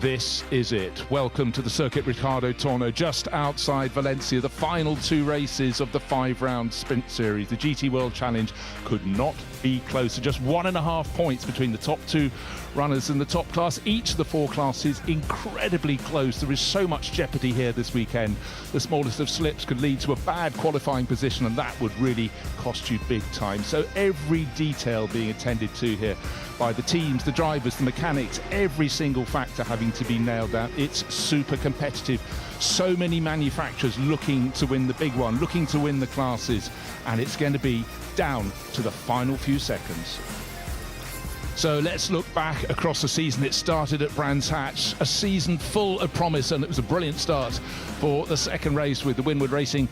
This is it. Welcome to the Circuit Ricardo Tormo, just outside Valencia, the final two races of the 5-round sprint series. The GT World Challenge could not be closer. Just 1.5 points between the top two runners in the top class. Each of the four classes incredibly close. There is so much jeopardy here this weekend. The smallest of slips could lead to a bad qualifying position, and that would really cost you big time. So every detail being attended to here by the teams, the drivers, the mechanics, every single factor having to be nailed down. It's super competitive. So many manufacturers looking to win the big one, looking to win the classes, and it's going to be down to the final few seconds. So let's look back across the season. It started at Brands Hatch, a season full of promise, and it was a brilliant start for the second race with the Winwood Racing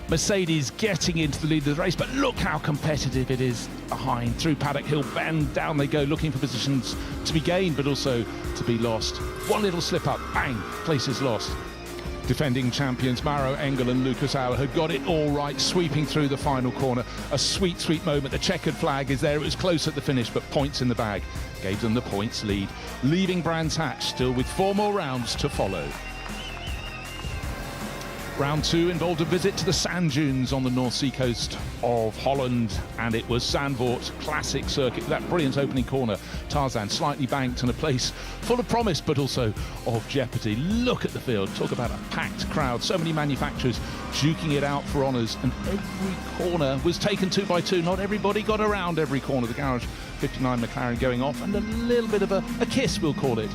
Mercedes getting into the lead of the race. But look how competitive it is behind. Through Paddock Hill Bend, down they go, looking for positions to be gained but also to be lost. One little slip up, bang, place is lost. Defending champions Mauro Engel and Lucas Auer had got it all right, sweeping through the final corner. A sweet, sweet moment. The checkered flag is there. It was close at the finish, but points in the bag gave them the points lead, leaving Brands Hatch still with 4 more rounds to follow. Round 2 involved a visit to the sand dunes on the North Sea coast of Holland, and it was Zandvoort classic circuit. That brilliant opening corner, Tarzan slightly banked, and a place full of promise but also of jeopardy. Look at the field, talk about a packed crowd, so many manufacturers duking it out for honours, and every corner was taken 2 by 2. Not everybody got around every corner. The Garage 59 McLaren going off, and a little bit of a kiss, we'll call it,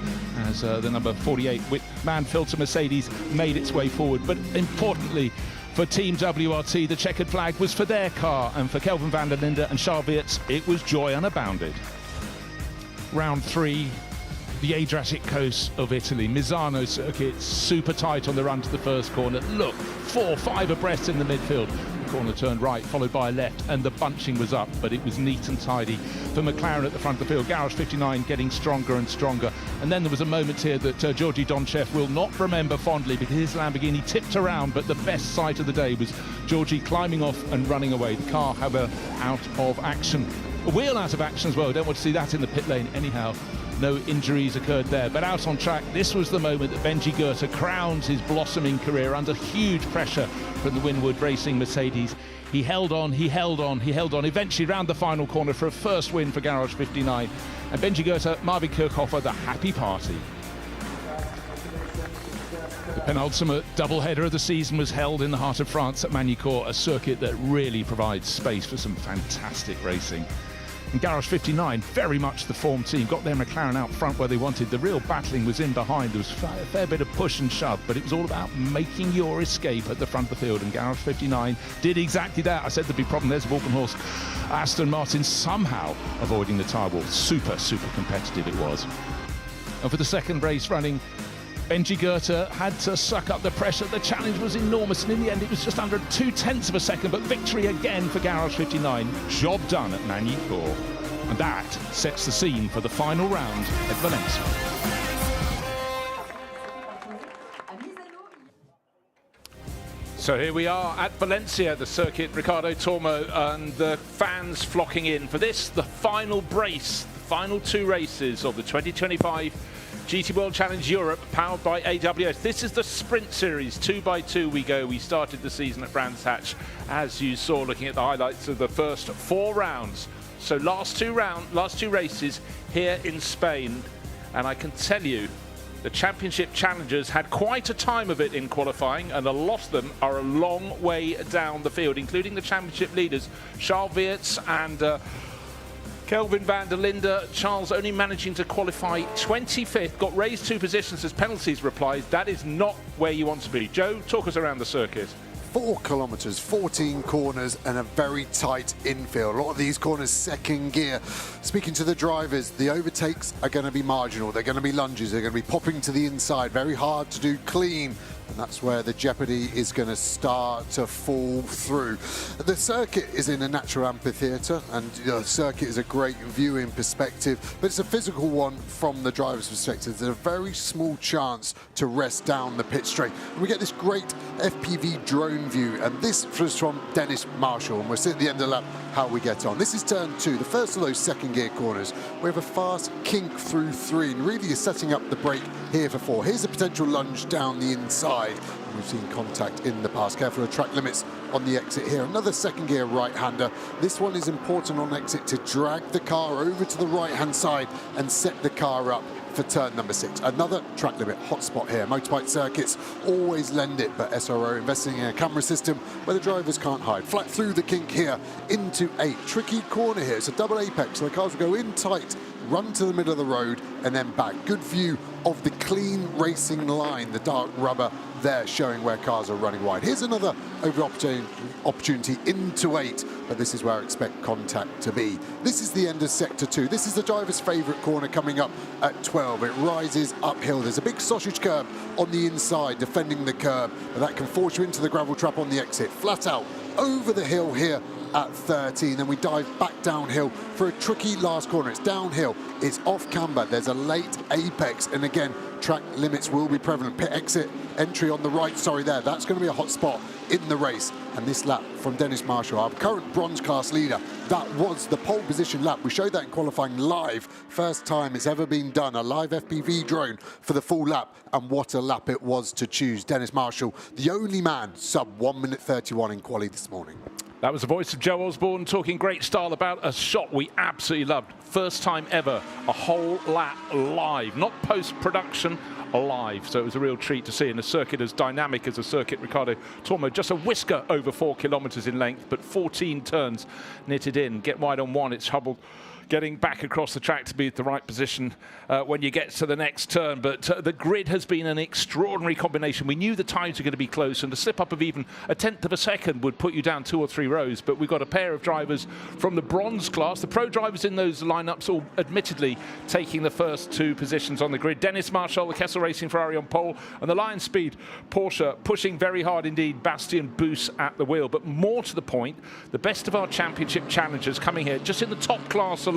as the number 48 Whitman Filter Mercedes made its way forward. But importantly for Team WRT, the checkered flag was for their car, and for Kelvin van der Linde and Charles Weerts, it was joy unbounded. Round 3, the Adriatic coast of Italy, Misano circuit, super tight on the run to the first corner. Look, 4, 5 abreast in the midfield. The corner turned right, followed by a left, and the bunching was up, but it was neat and tidy for McLaren at the front of the field. Garage 59 getting stronger and stronger. And then there was a moment here that Georgi Donchev will not remember fondly, because his Lamborghini tipped around, but the best sight of the day was Georgi climbing off and running away. The car, however, out of action. A wheel out of action as well. Don't want to see that in the pit lane anyhow. No injuries occurred there, but out on track, this was the moment that Benji Goethe crowned his blossoming career under huge pressure from the Winwood Racing Mercedes. He held on, he held on, he held on, eventually round the final corner for a first win for Garage 59. And Benji Goethe, Marvin Kirchhofer, the happy party. The penultimate doubleheader of the season was held in the heart of France at Magny-Cours, a circuit that really provides space for some fantastic racing. And Garage 59, very much the form team, got their McLaren out front where they wanted. The real battling was in behind. There was a fair bit of push and shove, but it was all about making your escape at the front of the field, and Garage 59 did exactly that. I said there'd be a problem. There's Walkenhorst, Aston Martin somehow avoiding the tyre wall. Super, super competitive it was. And for the second race running, Benji Goethe had to suck up the pressure. The challenge was enormous, and in the end it was just under 0.2 of a second, but victory again for Garage 59. Job done at Magny-Cours. And that sets the scene for the final round at Valencia. So here we are at Valencia, the Circuit Ricardo Tormo, and the fans flocking in for this, the final brace, the final 2 races of the 2025 GT World Challenge Europe, powered by AWS. This is the sprint series, 2 by 2 we go. We started the season at Brands Hatch, as you saw, looking at the highlights of the first 4 rounds. So last two races here in Spain, and I can tell you, the championship challengers had quite a time of it in qualifying, and a lot of them are a long way down the field, including the championship leaders, Charles Weerts and Kelvin van der Linde. Charles only managing to qualify 25th, got raised 2 positions as penalties replied. That is not where you want to be. Joe, talk us around the circuit. 4 kilometres, 14 corners, and a very tight infield. A lot of these corners second gear. Speaking to the drivers, the overtakes are going to be marginal. They're going to be lunges. They're going to be popping to the inside. Very hard to do clean And that's where the jeopardy is going to start to fall through. The circuit is in a natural amphitheatre, and the circuit is a great viewing perspective, but it's a physical one from the driver's perspective. There's a very small chance to rest down the pit straight. And we get this great FPV drone view, and this was from Dennis Marshall, and we'll see at the end of the lap how we get on. This is turn 2, the first of those second gear corners. We have a fast kink through 3, and really is setting up the brake here for 4. Here's a potential lunge down the inside. We've seen contact in the past. Careful of track limits on the exit here. Another second gear right-hander. This one is important on exit to drag the car over to the right-hand side and set the car up for turn number 6. Another track limit hotspot here. Motorbike circuits always lend it, but SRO investing in a camera system where the drivers can't hide. Flat through the kink here into 8. Tricky corner here. It's a double apex, so the cars will go in tight, run to the middle of the road, and then back. Good view of the clean racing line, the dark rubber there showing where cars are running wide. Here's another over opportunity into 8, but this is where I expect contact to be. This is the end of sector 2. This is the driver's favourite corner coming up at 12. It rises uphill. There's a big sausage curb on the inside defending the curb, but that can force you into the gravel trap on the exit. Flat out over the hill here at 13, then we dive back downhill for a tricky last corner. It's downhill, it's off camber, there's a late apex, and again, track limits will be prevalent. Pit exit entry on the right, that's going to be a hot spot in the race. And this lap from Dennis Marshall, our current bronze class leader, that was the pole position lap. We showed that in qualifying live. First time it's ever been done, a live FPV drone for the full lap, and what a lap it was to choose. Dennis Marshall, the only man sub 1 minute 31 in quali this morning. That was the voice of Joe Osborne talking great style about a shot we absolutely loved. First time ever, a whole lap live, not post-production, live. So it was a real treat to see in a circuit as dynamic as the Circuit Ricardo Tormo. Just a whisker over 4 kilometres in length, but 14 turns knitted in. Get wide on 1, it's trouble getting back across the track to be at the right position when you get to the next turn. But the grid has been an extraordinary combination. We knew the times were going to be close, and a slip up of even a tenth of a second would put you down 2 or 3 rows. But we've got a pair of drivers from the bronze class, the pro drivers in those lineups, all admittedly taking the first 2 positions on the grid. Dennis Marshall, the Kessel Racing Ferrari on pole, and the Lion Speed Porsche pushing very hard indeed. Bastian Boos at the wheel. But more to the point, the best of our championship challengers coming here just in the top class alone.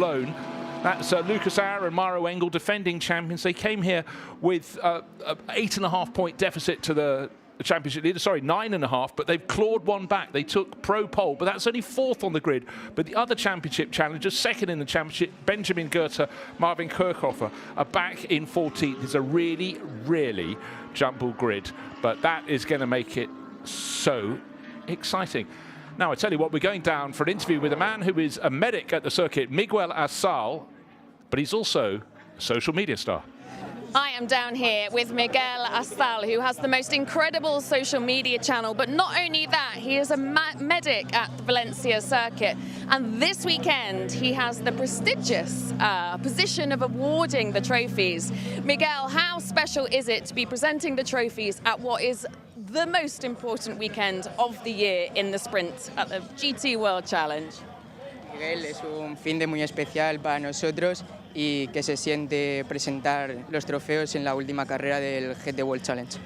That's Lucas Auer and Mauro Engel, defending champions. They came here with an 8.5 point deficit to the championship leader, 9.5, but they've clawed 1 back. They took pro pole, but that's only 4th on the grid. But the other championship challengers, 2nd in the championship, Benjamin Goethe, Marvin Kirchhofer, are back in 14th. It's a really, really jumbled grid, but that is going to make it so exciting. Now, I tell you what, we're going down for an interview with a man who is a medic at the circuit, Miguel Asal, but he's also a social media star. I am down here with Miguel Asal, who has the most incredible social media channel, but not only that, he is a medic at the Valencia circuit. And this weekend, he has the prestigious position of awarding the trophies. Miguel, how special is it to be presenting the trophies at what is the most important weekend of the year in the sprint at the GT World Challenge? Miguel, es un fin de muy especial para nosotros y que se siente presentar los trofeos en la última carrera del GT World Challenge.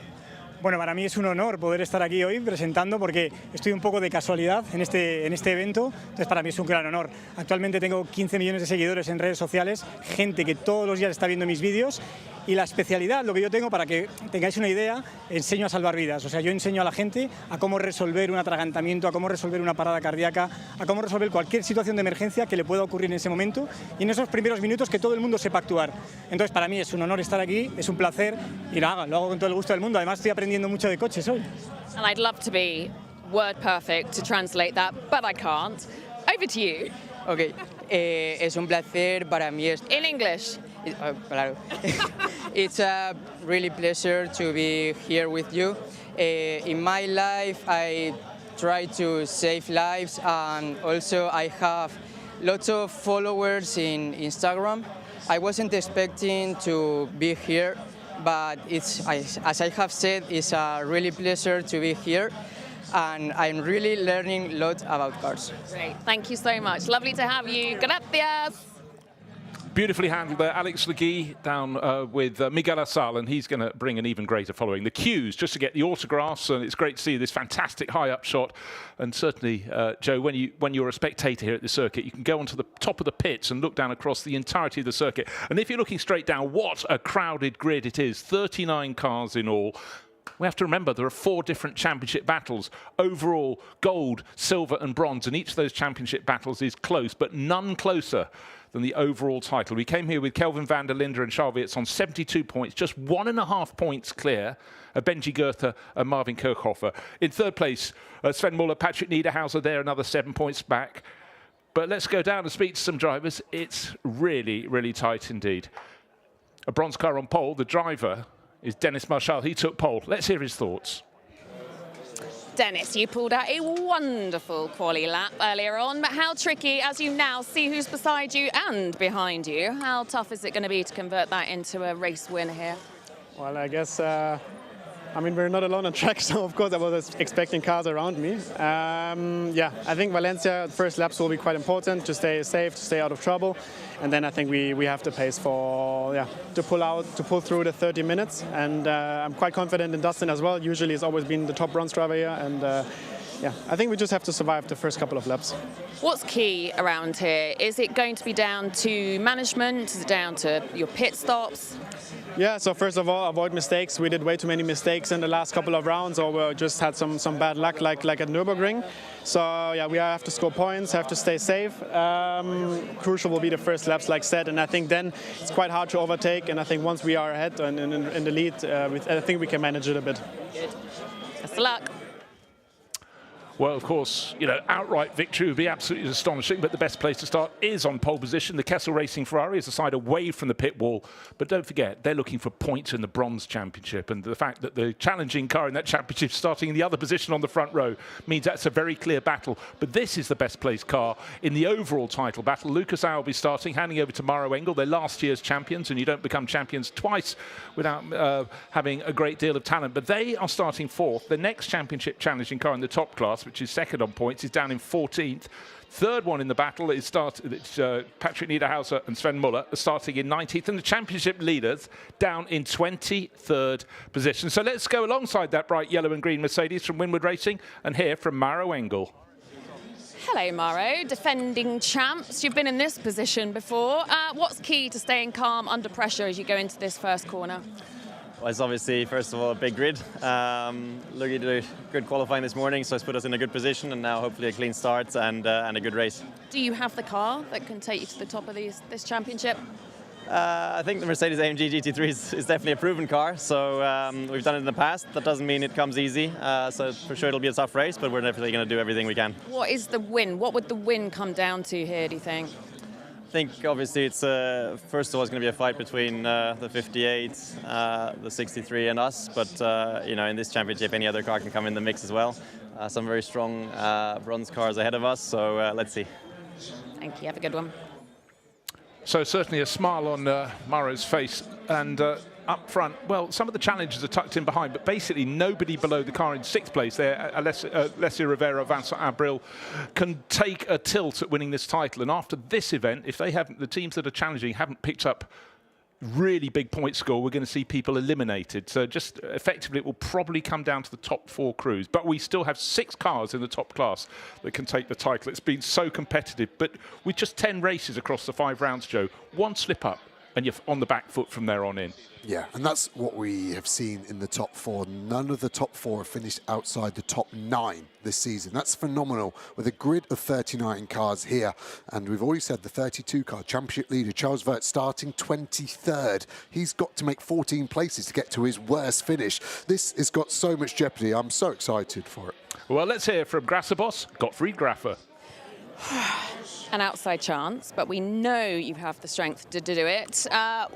Bueno, para mí es un honor poder estar aquí hoy presentando, porque estoy un poco de casualidad en este evento, entonces para mí es un gran honor. Actualmente tengo 15 millones de seguidores en redes sociales, gente que todos los días está viendo mis vídeos, y la especialidad, lo que yo tengo, para que tengáis una idea, enseño a salvar vidas. O sea, yo enseño a la gente a cómo resolver un atragantamiento, a cómo resolver una parada cardíaca, a cómo resolver cualquier situación de emergencia que le pueda ocurrir en ese momento, y en esos primeros minutos que todo el mundo sepa actuar. Entonces para mí es un honor estar aquí, es un placer, y lo hago con todo el gusto del mundo. Además estoy aprendiendo mucho de coches hoy. And I'd love to be word perfect to translate that, but I can't. Over to you. Ok, es un placer para mí. In English. Claro. It's a really pleasure to be here with you. In my life, I try to save lives, and also I have lots of followers in Instagram. I wasn't expecting to be here, but it's, as I have said, it's a really pleasure to be here, and I'm really learning a lot about cars. Great, thank you so much. Lovely to have you. Gracias. Beautifully handled there. Alex Legui down with Miguel Asal, and he's going to bring an even greater following. The queues just to get the autographs, and it's great to see this fantastic high-up shot. And certainly, Joe, when you're a spectator here at the circuit, you can go onto the top of the pits and look down across the entirety of the circuit. And if you're looking straight down, what a crowded grid it is. 39 cars in all. We have to remember there are 4 different championship battles. Overall, gold, silver and bronze. And each of those championship battles is close, but none closer than the overall title. We came here with Kelvin van der Linde and Charles Weerts on 72 points, just 1.5 points clear of Benji Goethe and Marvin Kirchhofer. In third place, Sven Muller, Patrick Niederhauser there, another 7 points back. But let's go down and speak to some drivers. It's really, really tight indeed. A bronze car on pole. The driver is Dennis Marshall. He took pole. Let's hear his thoughts. Dennis, you pulled out a wonderful quali lap earlier on, but how tricky, as you now see who's beside you and behind you, how tough is it going to be to convert that into a race win here? Well, I guess, I mean, we're not alone on track, so of course I was expecting cars around me. Yeah, I think Valencia first laps will be quite important to stay safe, to stay out of trouble. And then I think we have the pace for, yeah, to pull through the 30 minutes. And I'm quite confident in Dustin as well. Usually he's always been the top bronze driver here. And yeah, I think we just have to survive the first couple of laps. What's key around here? Is it going to be down to management? Is it down to your pit stops? Yeah, so first of all, avoid mistakes. We did way too many mistakes in the last couple of rounds, or we just had some bad luck, like at Nürburgring. So yeah, we have to score points, have to stay safe. Crucial will be the first laps, like said, and I think then it's quite hard to overtake. And I think once we are ahead and in the lead, I think we can manage it a bit. Good. Best of luck. Well, of course, you know, outright victory would be absolutely astonishing, but the best place to start is on pole position. The Kessel Racing Ferrari is a side away from the pit wall, but don't forget, they're looking for points in the bronze championship, and the fact that the challenging car in that championship starting in the other position on the front row means that's a very clear battle. But this is the best placed car in the overall title battle. Lucas Al will be starting, handing over to Maro Engel. They're last year's champions, and you don't become champions twice without having a great deal of talent. But they are starting fourth. The next championship challenging car in the top class, which is second on points, is down in 14th. Third one in the battle is Patrick Niederhauser and Sven Muller are starting in 19th, and the championship leaders down in 23rd position. So let's go alongside that bright yellow and green Mercedes from Winward Racing and hear from Maro Engel. Hello, Maro, defending champs. You've been in this position before. What's key to staying calm under pressure as you go into this first corner? Well, it's obviously, first of all, a big grid. Looking to do good qualifying this morning, so it's put us in a good position, and now hopefully a clean start and a good race. Do you have the car that can take you to the top of this championship? I think the Mercedes-AMG GT3 is definitely a proven car, so we've done it in the past. That doesn't mean it comes easy, so for sure it'll be a tough race, but we're definitely going to do everything we can. What is the win? What would the win come down to here, do you think? I think obviously it's first of all it's going to be a fight between the 58, the 63 and us, but you know, in this championship any other car can come in the mix as well. Some very strong bronze cars ahead of us, so let's see. Thank you, have a good one. So certainly a smile on Maro's face, and up front, well, some of the challenges are tucked in behind, but basically nobody below the car in sixth place there, Alessia Rivera, Vincent Abril, can take a tilt at winning this title. And after this event, if they haven't, the teams that are challenging haven't picked up really big point score, we're going to see people eliminated. So just effectively, it will probably come down to the top 4 crews. But we still have 6 cars in the top class that can take the title. It's been so competitive. But with just 10 races across the 5 rounds, Joe, one slip up and you're on the back foot from there on in. Yeah, and that's what we have seen in the top 4. None of the top 4 have finished outside the top 9 this season. That's phenomenal, with a grid of 39 cars here. And we've already said the 32 car championship leader, Charles Weerts, starting 23rd. He's got to make 14 places to get to his worst finish. This has got so much jeopardy. I'm so excited for it. Well, let's hear from Grasser boss, Gottfried Graffer. An outside chance, but we know you have the strength to do it.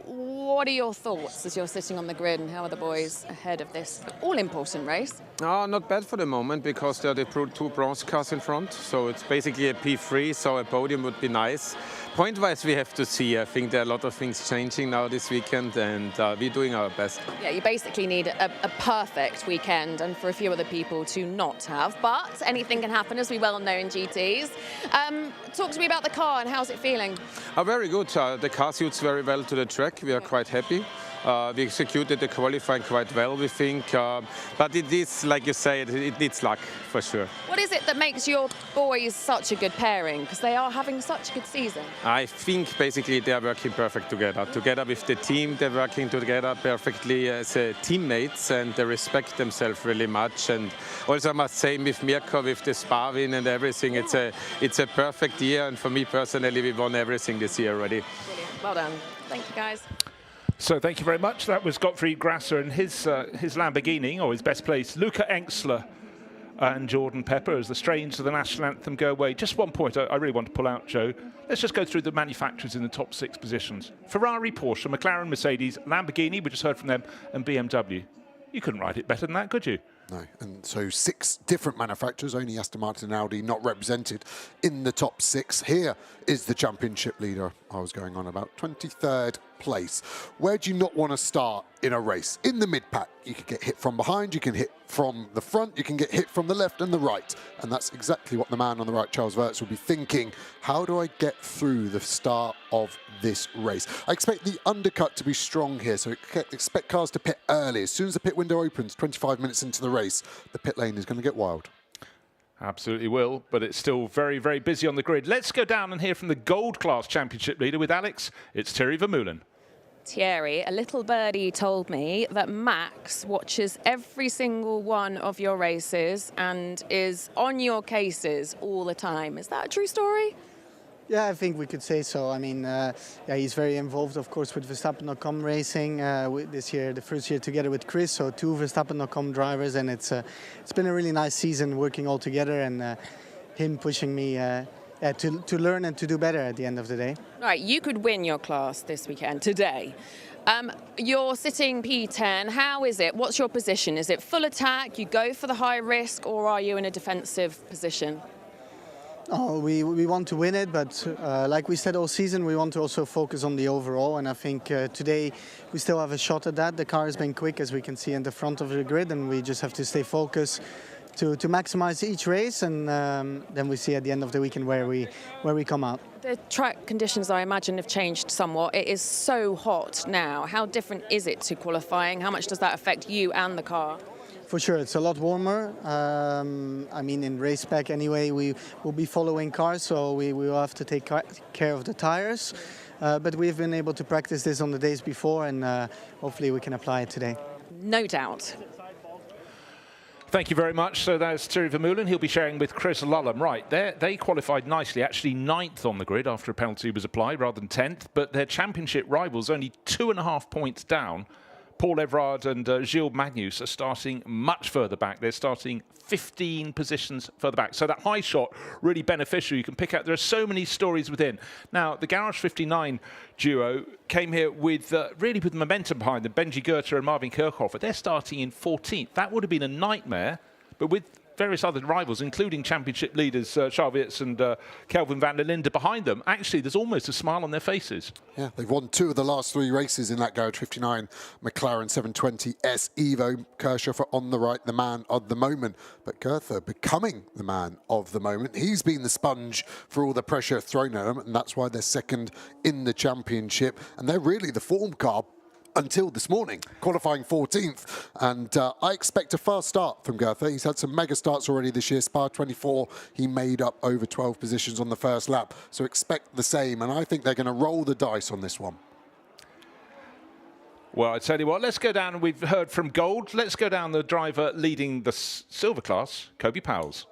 What are your thoughts as you're sitting on the grid, and how are the boys ahead of this all-important race? Not bad for the moment, because there are the 2 bronze cars in front, so it's basically a P3, so a podium would be nice. point-wise, we have to see. I think there are a lot of things changing now this weekend, and we're doing our best. Yeah, you basically need a perfect weekend, and for a few other people to not have. But anything can happen, as we well know in GTs. Talk to me about the car and how's it feeling? Very good. The car suits very well to the track. We are quite happy. We executed the qualifying quite well, we think. But it is, like you say, it needs luck, for sure. What is it that makes your boys such a good pairing? Because they are having such a good season. I think basically they are working perfect together. Together with the team, they're working together perfectly as teammates, and they respect themselves really much. And also I must say, with Mirko, with the Spa win and everything, it's a perfect year. And for me personally, we won everything this year already. Brilliant. Well done. Thank you, guys. So thank you very much. That was Gottfried Grasser and his Lamborghini, or his best place, Luca Engstler and Jordan Pepper, as the strains of the national anthem go away. Just one point I really want to pull out, Joe. Let's just go through the manufacturers in the top 6 positions. Ferrari, Porsche, McLaren, Mercedes, Lamborghini, we just heard from them, and BMW. You couldn't write it better than that, could you? No, and so 6 different manufacturers, only Aston Martin and Audi not represented in the top 6. Here is the championship leader I was going on about, 23rd place. Where do you not want to start in a race? In the mid-pack, you can get hit from behind, you can hit from the front, you can get hit from the left and the right. And that's exactly what the man on the right, Charles Wirtz, will be thinking. How do I get through the start of this race? I expect the undercut to be strong here, so expect cars to pit early. As soon as the pit window opens, 25 minutes into the race, the pit lane is going to get wild. Absolutely will, but it's still very, very busy on the grid. Let's go down and hear from the Gold Class Championship leader with Alex. It's Thierry Vermeulen. Thierry, a little birdie told me that Max watches every single one of your races and is on your cases all the time. Is that a true story? Yeah, I think we could say so. I mean, yeah, he's very involved, of course, with Verstappen.com racing this year, the first year together with Chris, so 2 Verstappen.com drivers, and it's been a really nice season working all together, and him pushing me to learn and to do better at the end of the day. Right, you could win your class this weekend, today. You're sitting P10. How is it? What's your position? Is it full attack, you go for the high risk, or are you in a defensive position? Oh, we want to win it, but like we said all season, we want to also focus on the overall, and I think today we still have a shot at that. The car has been quick, as we can see in the front of the grid, and we just have to stay focused to maximize each race, and then we see at the end of the weekend where we come out. The track conditions, I imagine, have changed somewhat. It is so hot now. How different is it to qualifying? How much does that affect you and the car? For sure, it's a lot warmer. I mean, in race spec anyway, we will be following cars, so we will have to take care of the tires. But we've been able to practice this on the days before, and hopefully we can apply it today. No doubt. Thank you very much. So that's Thierry Vermeulen. He'll be sharing with Chris Lullum. Right, they qualified nicely, actually 9th on the grid after a penalty was applied rather than 10th, but their championship rivals only 2.5 points down. Paul Everard and Gilles Magnus are starting much further back. They're starting 15 positions further back. So that high shot, really beneficial. You can pick out, there are so many stories within. Now, the Garage 59 duo came here with really with momentum behind them. Benji Goethe and Marvin Kirchhofer. They're starting in 14th. That would have been a nightmare, but with various other rivals, including championship leaders Charles Wirtz and Kelvin van der Linde behind them, actually there's almost a smile on their faces. Yeah, they've won 2 of the last 3 races in that Garage 59 McLaren 720S Evo. Kirchhofer on the right, the man of the moment. But Goethe becoming the man of the moment. He's been the sponge for all the pressure thrown at him, and that's why they're 2nd in the championship. And they're really the form car until this morning, qualifying 14th. And I expect a fast start from Goethe. He's had some mega starts already this year. Spa 24, he made up over 12 positions on the first lap. So expect the same. And I think they're going to roll the dice on this one. Well, I tell you what, let's go down. We've heard from Gold. Let's go down the driver leading the silver class, Kobe Powles.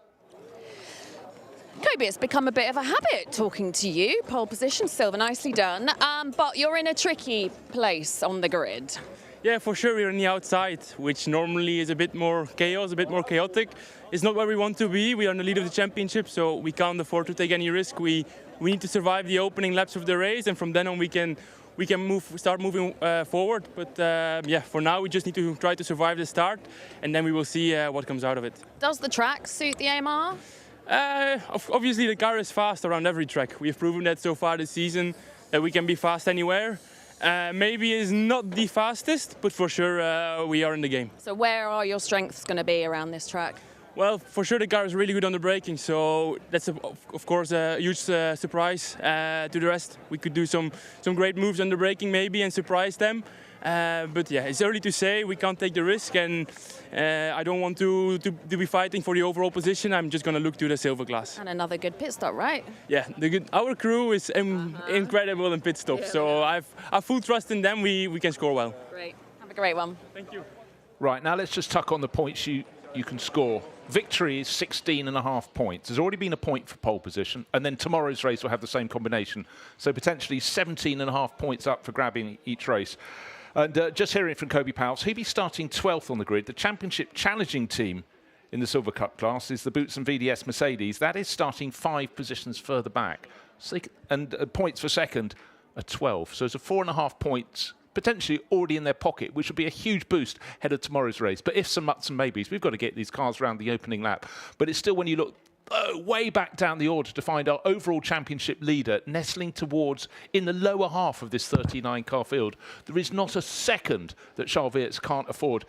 Kobe, it's become a bit of a habit talking to you. Pole position, silver, nicely done. But you're in a tricky place on the grid. Yeah, for sure, we're on the outside, which normally is a bit more chaos, a bit more chaotic. It's not where we want to be. We are in the lead of the championship, so we can't afford to take any risk. We need to survive the opening laps of the race, and from then on we can start moving forward. But yeah, for now we just need to try to survive the start, and then we will see what comes out of it. Does the track suit the AMR? Obviously, the car is fast around every track. We've proven that so far this season, that we can be fast anywhere. Maybe it's not the fastest, but for sure we are in the game. So where are your strengths going to be around this track? Well, for sure the car is really good on the braking, so that's of course a huge surprise to the rest. We could do some great moves on the braking maybe and surprise them. But yeah, it's early to say. We can't take the risk, and I don't want to be fighting for the overall position. I'm just going to look to the silver glass. And another good pit stop, right? Yeah, our crew is incredible in pit stop, so I've full trust in them. We can score well. Great. Have a great one. Thank you. Right, now let's just tuck on the points you can score. Victory is 16.5 points. There's already been a point for pole position, and then tomorrow's race will have the same combination. So potentially 17.5 points up for grabbing each race. And just hearing from Kobe Powles, he'll be starting 12th on the grid. The championship challenging team in the Silver Cup class is the Boots and VDS Mercedes. That is starting 5 positions further back. So and points for second are 12. So it's a 4.5 points potentially already in their pocket, which would be a huge boost ahead of tomorrow's race. But if some muts and maybes, we've got to get these cars around the opening lap. But it's still, when you look way back down the order, to find our overall championship leader nestling towards in the lower half of this 39-car field, there is not a second that Charles Weerts can't afford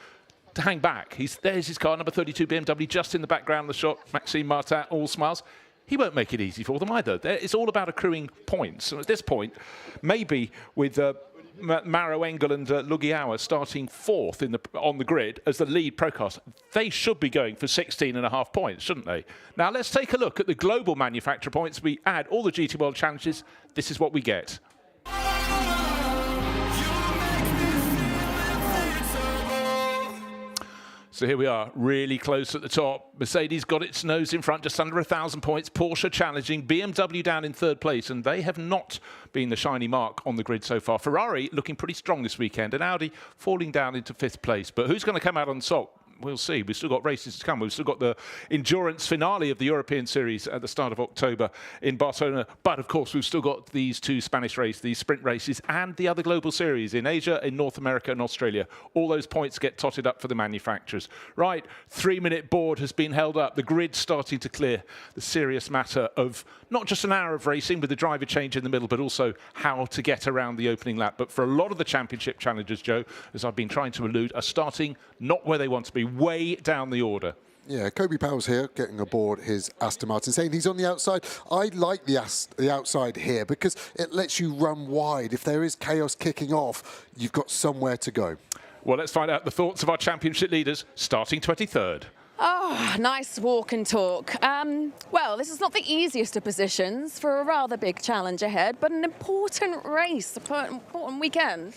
to hang back. There's his car, number 32 BMW, just in the background of the shot. Maxime Martin, all smiles. He won't make it easy for them either. It's all about accruing points. And at this point, maybe with Maro Engel and Lugiauer starting 4th on the grid as the lead procast, they should be going for 16.5 points, shouldn't they? Now let's take a look at the global manufacturer points. We add all the GT World Challenges. This is what we get. So here we are, really close at the top. Mercedes got its nose in front, just under 1,000 points. Porsche challenging, BMW down in 3rd place, and they have not been the shiny mark on the grid so far. Ferrari looking pretty strong this weekend, and Audi falling down into 5th place. But who's going to come out on top? We'll see. We've still got races to come. We've still got the endurance finale of the European Series at the start of October in Barcelona. But, of course, we've still got these 2 Spanish races, these sprint races, and the other global series in Asia, in North America and Australia. All those points get totted up for the manufacturers. Right, 3-minute board has been held up. The grid's starting to clear. The serious matter of not just an hour of racing with the driver change in the middle, but also how to get around the opening lap. But for a lot of the championship challengers, Joe, as I've been trying to allude, are starting not where they want to be, way down the order. Yeah, Kobe Powles here, getting aboard his Aston Martin, saying he's on the outside. I like the outside here because it lets you run wide. If there is chaos kicking off, you've got somewhere to go. Well, let's find out the thoughts of our championship leaders, starting 23rd. Oh, nice walk and talk. Well, this is not the easiest of positions for a rather big challenge ahead, but an important race, an important weekend.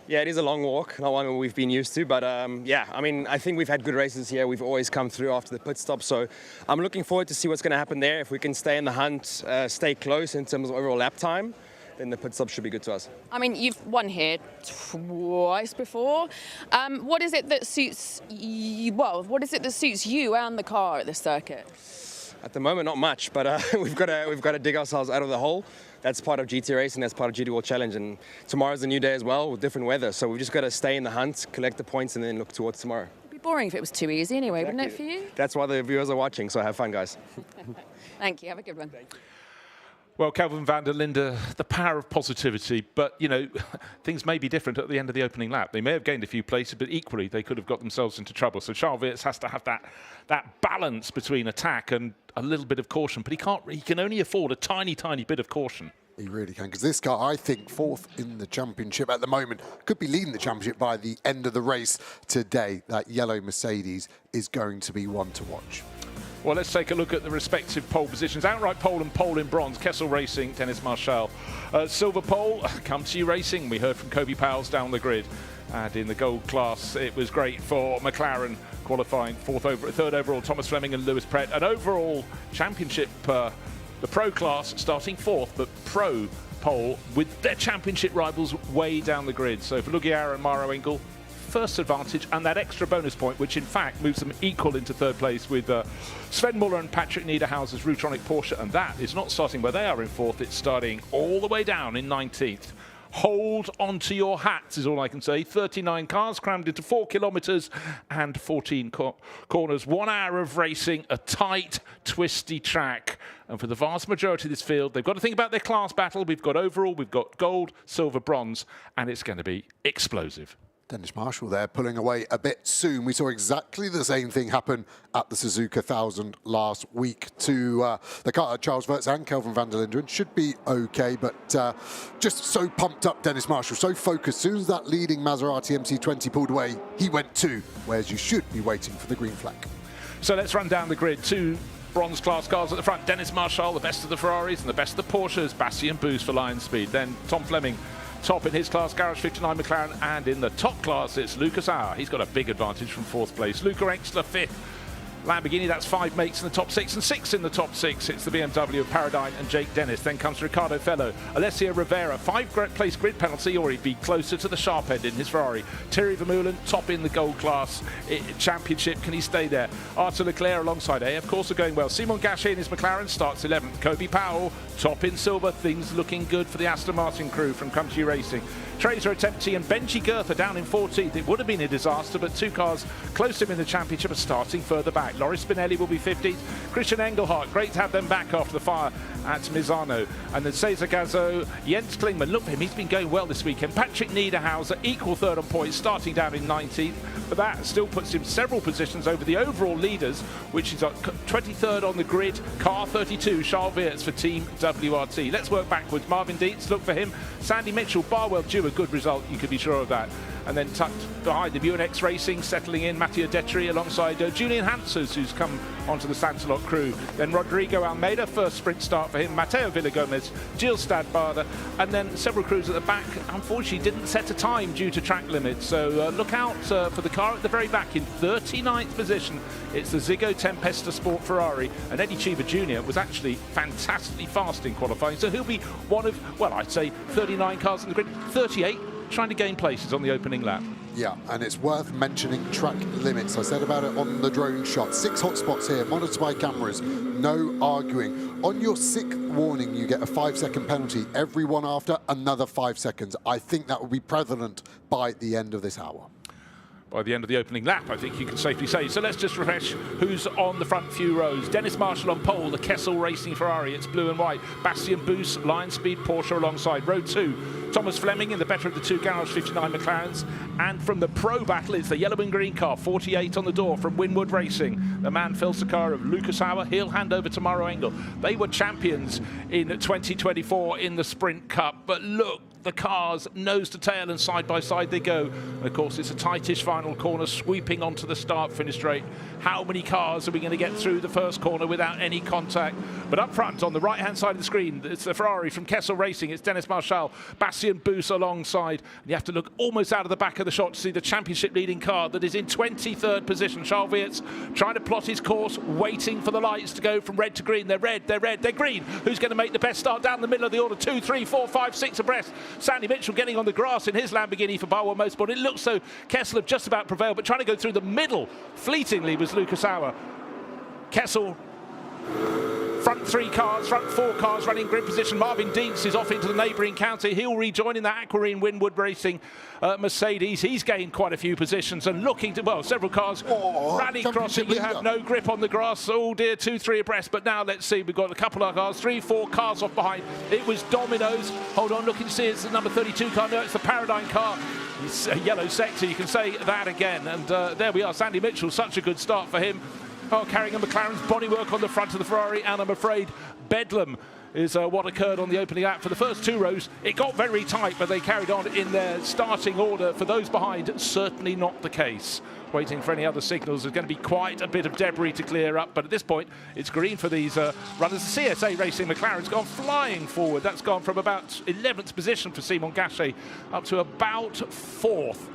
Yeah, it is a long walk, not one we've been used to, but yeah, I mean, I think we've had good races here. We've always come through after the pit stop, so I'm looking forward to see what's going to happen there. If we can stay in the hunt, stay close in terms of overall lap time, then the pit stop should be good to us. I mean, you've won here twice before. What is it that suits you? Well, what is it that suits you and the car at this circuit? At the moment, not much, but we've got to dig ourselves out of the hole. That's part of GT racing, that's part of GT World Challenge, and tomorrow's a new day as well with different weather. So we've just got to stay in the hunt, collect the points, and then look towards tomorrow. It'd be boring if it was too easy anyway, Exactly. Wouldn't it, for you? That's why the viewers are watching, so have fun, guys. Thank you. Have a good one. Well, Kelvin van der Linde, the power of positivity, but, you know, things may be different at the end of the opening lap. They may have gained a few places, but equally they could have got themselves into trouble. So Charles Weerts has to have that balance between attack and a little bit of caution, but he can only afford a tiny, tiny bit of caution. He really can, because this car, I think, 4th in the championship at the moment, could be leading the championship by the end of the race today. That yellow Mercedes is going to be one to watch. Well, let's take a look at the respective pole positions. Outright pole and pole in bronze. Kessel Racing, Dennis Marshall. Silver pole, Come To You Racing. We heard from Kobe Powles down the grid. And in the gold class, it was great for McLaren, qualifying 3rd overall, Thomas Fleming and Lewis Prett. An overall championship, the pro class starting 4th, but pro pole with their championship rivals way down the grid. So for Lugiauer and Maro Engel, first advantage and that extra bonus point, which in fact moves them equal into 3rd place with Sven Muller and Patrick Niederhauser's Rutronic Porsche, and that is not starting where they are in 4th, it's starting all the way down in 19th. Hold on to your hats is all I can say. 39 cars crammed into 4 kilometres and 14 corners. 1 hour of racing, a tight, twisty track. And for the vast majority of this field, they've got to think about their class battle. We've got overall, we've got gold, silver, bronze, and it's going to be explosive. Dennis Marshall there pulling away a bit soon. We saw exactly the same thing happen at the Suzuka 1000 last week to the car. Charles Wirtz and Kelvin van der Linderen should be okay, but just so pumped up, Dennis Marshall, so focused. As soon as that leading Maserati MC20 pulled away, he went to whereas you should be waiting for the green flag. So let's run down the grid. 2 bronze class cars at the front. Dennis Marshall, the best of the Ferraris and the best of the Porsches. Bastien Boost for Lion Speed. Then Tom Fleming, top in his class, Garage 59 McLaren, and in the top class it's Lucas Auer. He's got a big advantage from 4th place. Luca Engstler 5th. Lamborghini, that's 5 mates in the top 6 and 6 in the top 6. It's the BMW of Paradigm and Jake Dennis. Then comes Ricardo Fellow, Alessio Rivera, 5th-place grid penalty, or he'd be closer to the sharp end in his Ferrari. Thierry Vermeulen, top in the gold class championship. Can he stay there? Arthur Leclerc alongside A, of course, are going well. Simon Gachet in his McLaren starts 11th. Kobe Powell, top in silver. Things looking good for the Aston Martin crew from Country Racing. Tracer attempting and Benji Goethe down in 14th. It would have been a disaster, but 2 cars close to him in the championship are starting further back. Loris Spinelli will be 15th. Christian Engelhardt, great to have them back after the fire at Misano. And then Cesar Gazzo, Jens Klingman, look for him, he's been going well this weekend. Patrick Niederhauser, equal 3rd on points, starting down in 19th. But that still puts him several positions over the overall leaders, which is 23rd on the grid, car 32, Charles Wirtz for Team WRT. Let's work backwards. Marvin Dietz, look for him. Sandy Mitchell, Barwell due a good result, you could be sure of that. And then tucked behind the UNX Racing, settling in Matteo Detri alongside Julian Hanses, who's come onto the Sansalot crew. Then Rodrigo Almeida, first sprint start for him. Mateo Villagomez, Gilles Stadbader, and then several crews at the back. Unfortunately, didn't set a time due to track limits. So look out for the car at the very back in 39th position. It's the Ziggo Tempesta Sport Ferrari, and Eddie Cheever Jr. was actually fantastically fast in qualifying. So he'll be one of, well, I'd say 39 cars in the grid, 38. Trying to gain places on the opening lap. Yeah, and it's worth mentioning track limits. I said about it on the drone shot. 6 hotspots here, monitored by cameras, no arguing. On your 6th warning, you get a 5-second penalty. Every one after, another 5 seconds. I think that will be prevalent by the end of this hour. By the end of the opening lap, I think you can safely say. So let's just refresh who's on the front few rows. Dennis Marshall on pole, the Kessel Racing Ferrari, it's blue and white. Bastien Boost, Lion Speed, Porsche alongside. Row 2, Thomas Fleming in the better of the 2 Garage 59 McLarens. And from the pro battle, it's the yellow and green car, 48 on the door from Winwood Racing. The man Phil Sakara of Lucas Auer, he'll hand over to Mauro Engel. They were champions in 2024 in the Sprint Cup, but look, the cars nose to tail and side by side they go. And of course, it's a tightish final corner sweeping onto the start-finish straight. How many cars are we going to get through the first corner without any contact? But up front, on the right-hand side of the screen, it's the Ferrari from Kessel Racing. It's Dennis Marshall, Bastien Boost alongside. And you have to look almost out of the back of the shot to see the championship-leading car that is in 23rd position. Charles Wirtz trying to plot his course, waiting for the lights to go from red to green. They're red, they're red, they're green. Who's going to make the best start down the middle of the order? 2, 3, 4, 5, 6 abreast. Sandy Mitchell getting on the grass in his Lamborghini for Barwell Motorsport. It looks so Kessel have just about prevailed, but trying to go through the middle fleetingly was Lucas Auer. Kessel, front 3 cars, front 4 cars running grid position. Marvin Dietz is off into the neighbouring county. He'll rejoin in that Aquarine Winwood Racing Mercedes. He's gained quite a few positions and looking to, well, several cars rally crossing. You have no grip on the grass. Oh dear, 2, 3 abreast. But now let's see, we've got a couple of cars, 3, 4 cars off behind. It was Domino's. Hold on, looking to see it's the number 32 car. No, it's the Paradigm car. It's a yellow sector, you can say that again. And there we are, Sandy Mitchell, such a good start for him. Oh, carrying a McLaren's bodywork on the front of the Ferrari, and I'm afraid bedlam is what occurred on the opening lap. For the first 2 rows, it got very tight, but they carried on in their starting order. For those behind, certainly not the case. Waiting for any other signals. There's going to be quite a bit of debris to clear up, but at this point, it's green for these runners. The CSA Racing McLaren's gone flying forward. That's gone from about 11th position for Simon Gachet up to about 4th.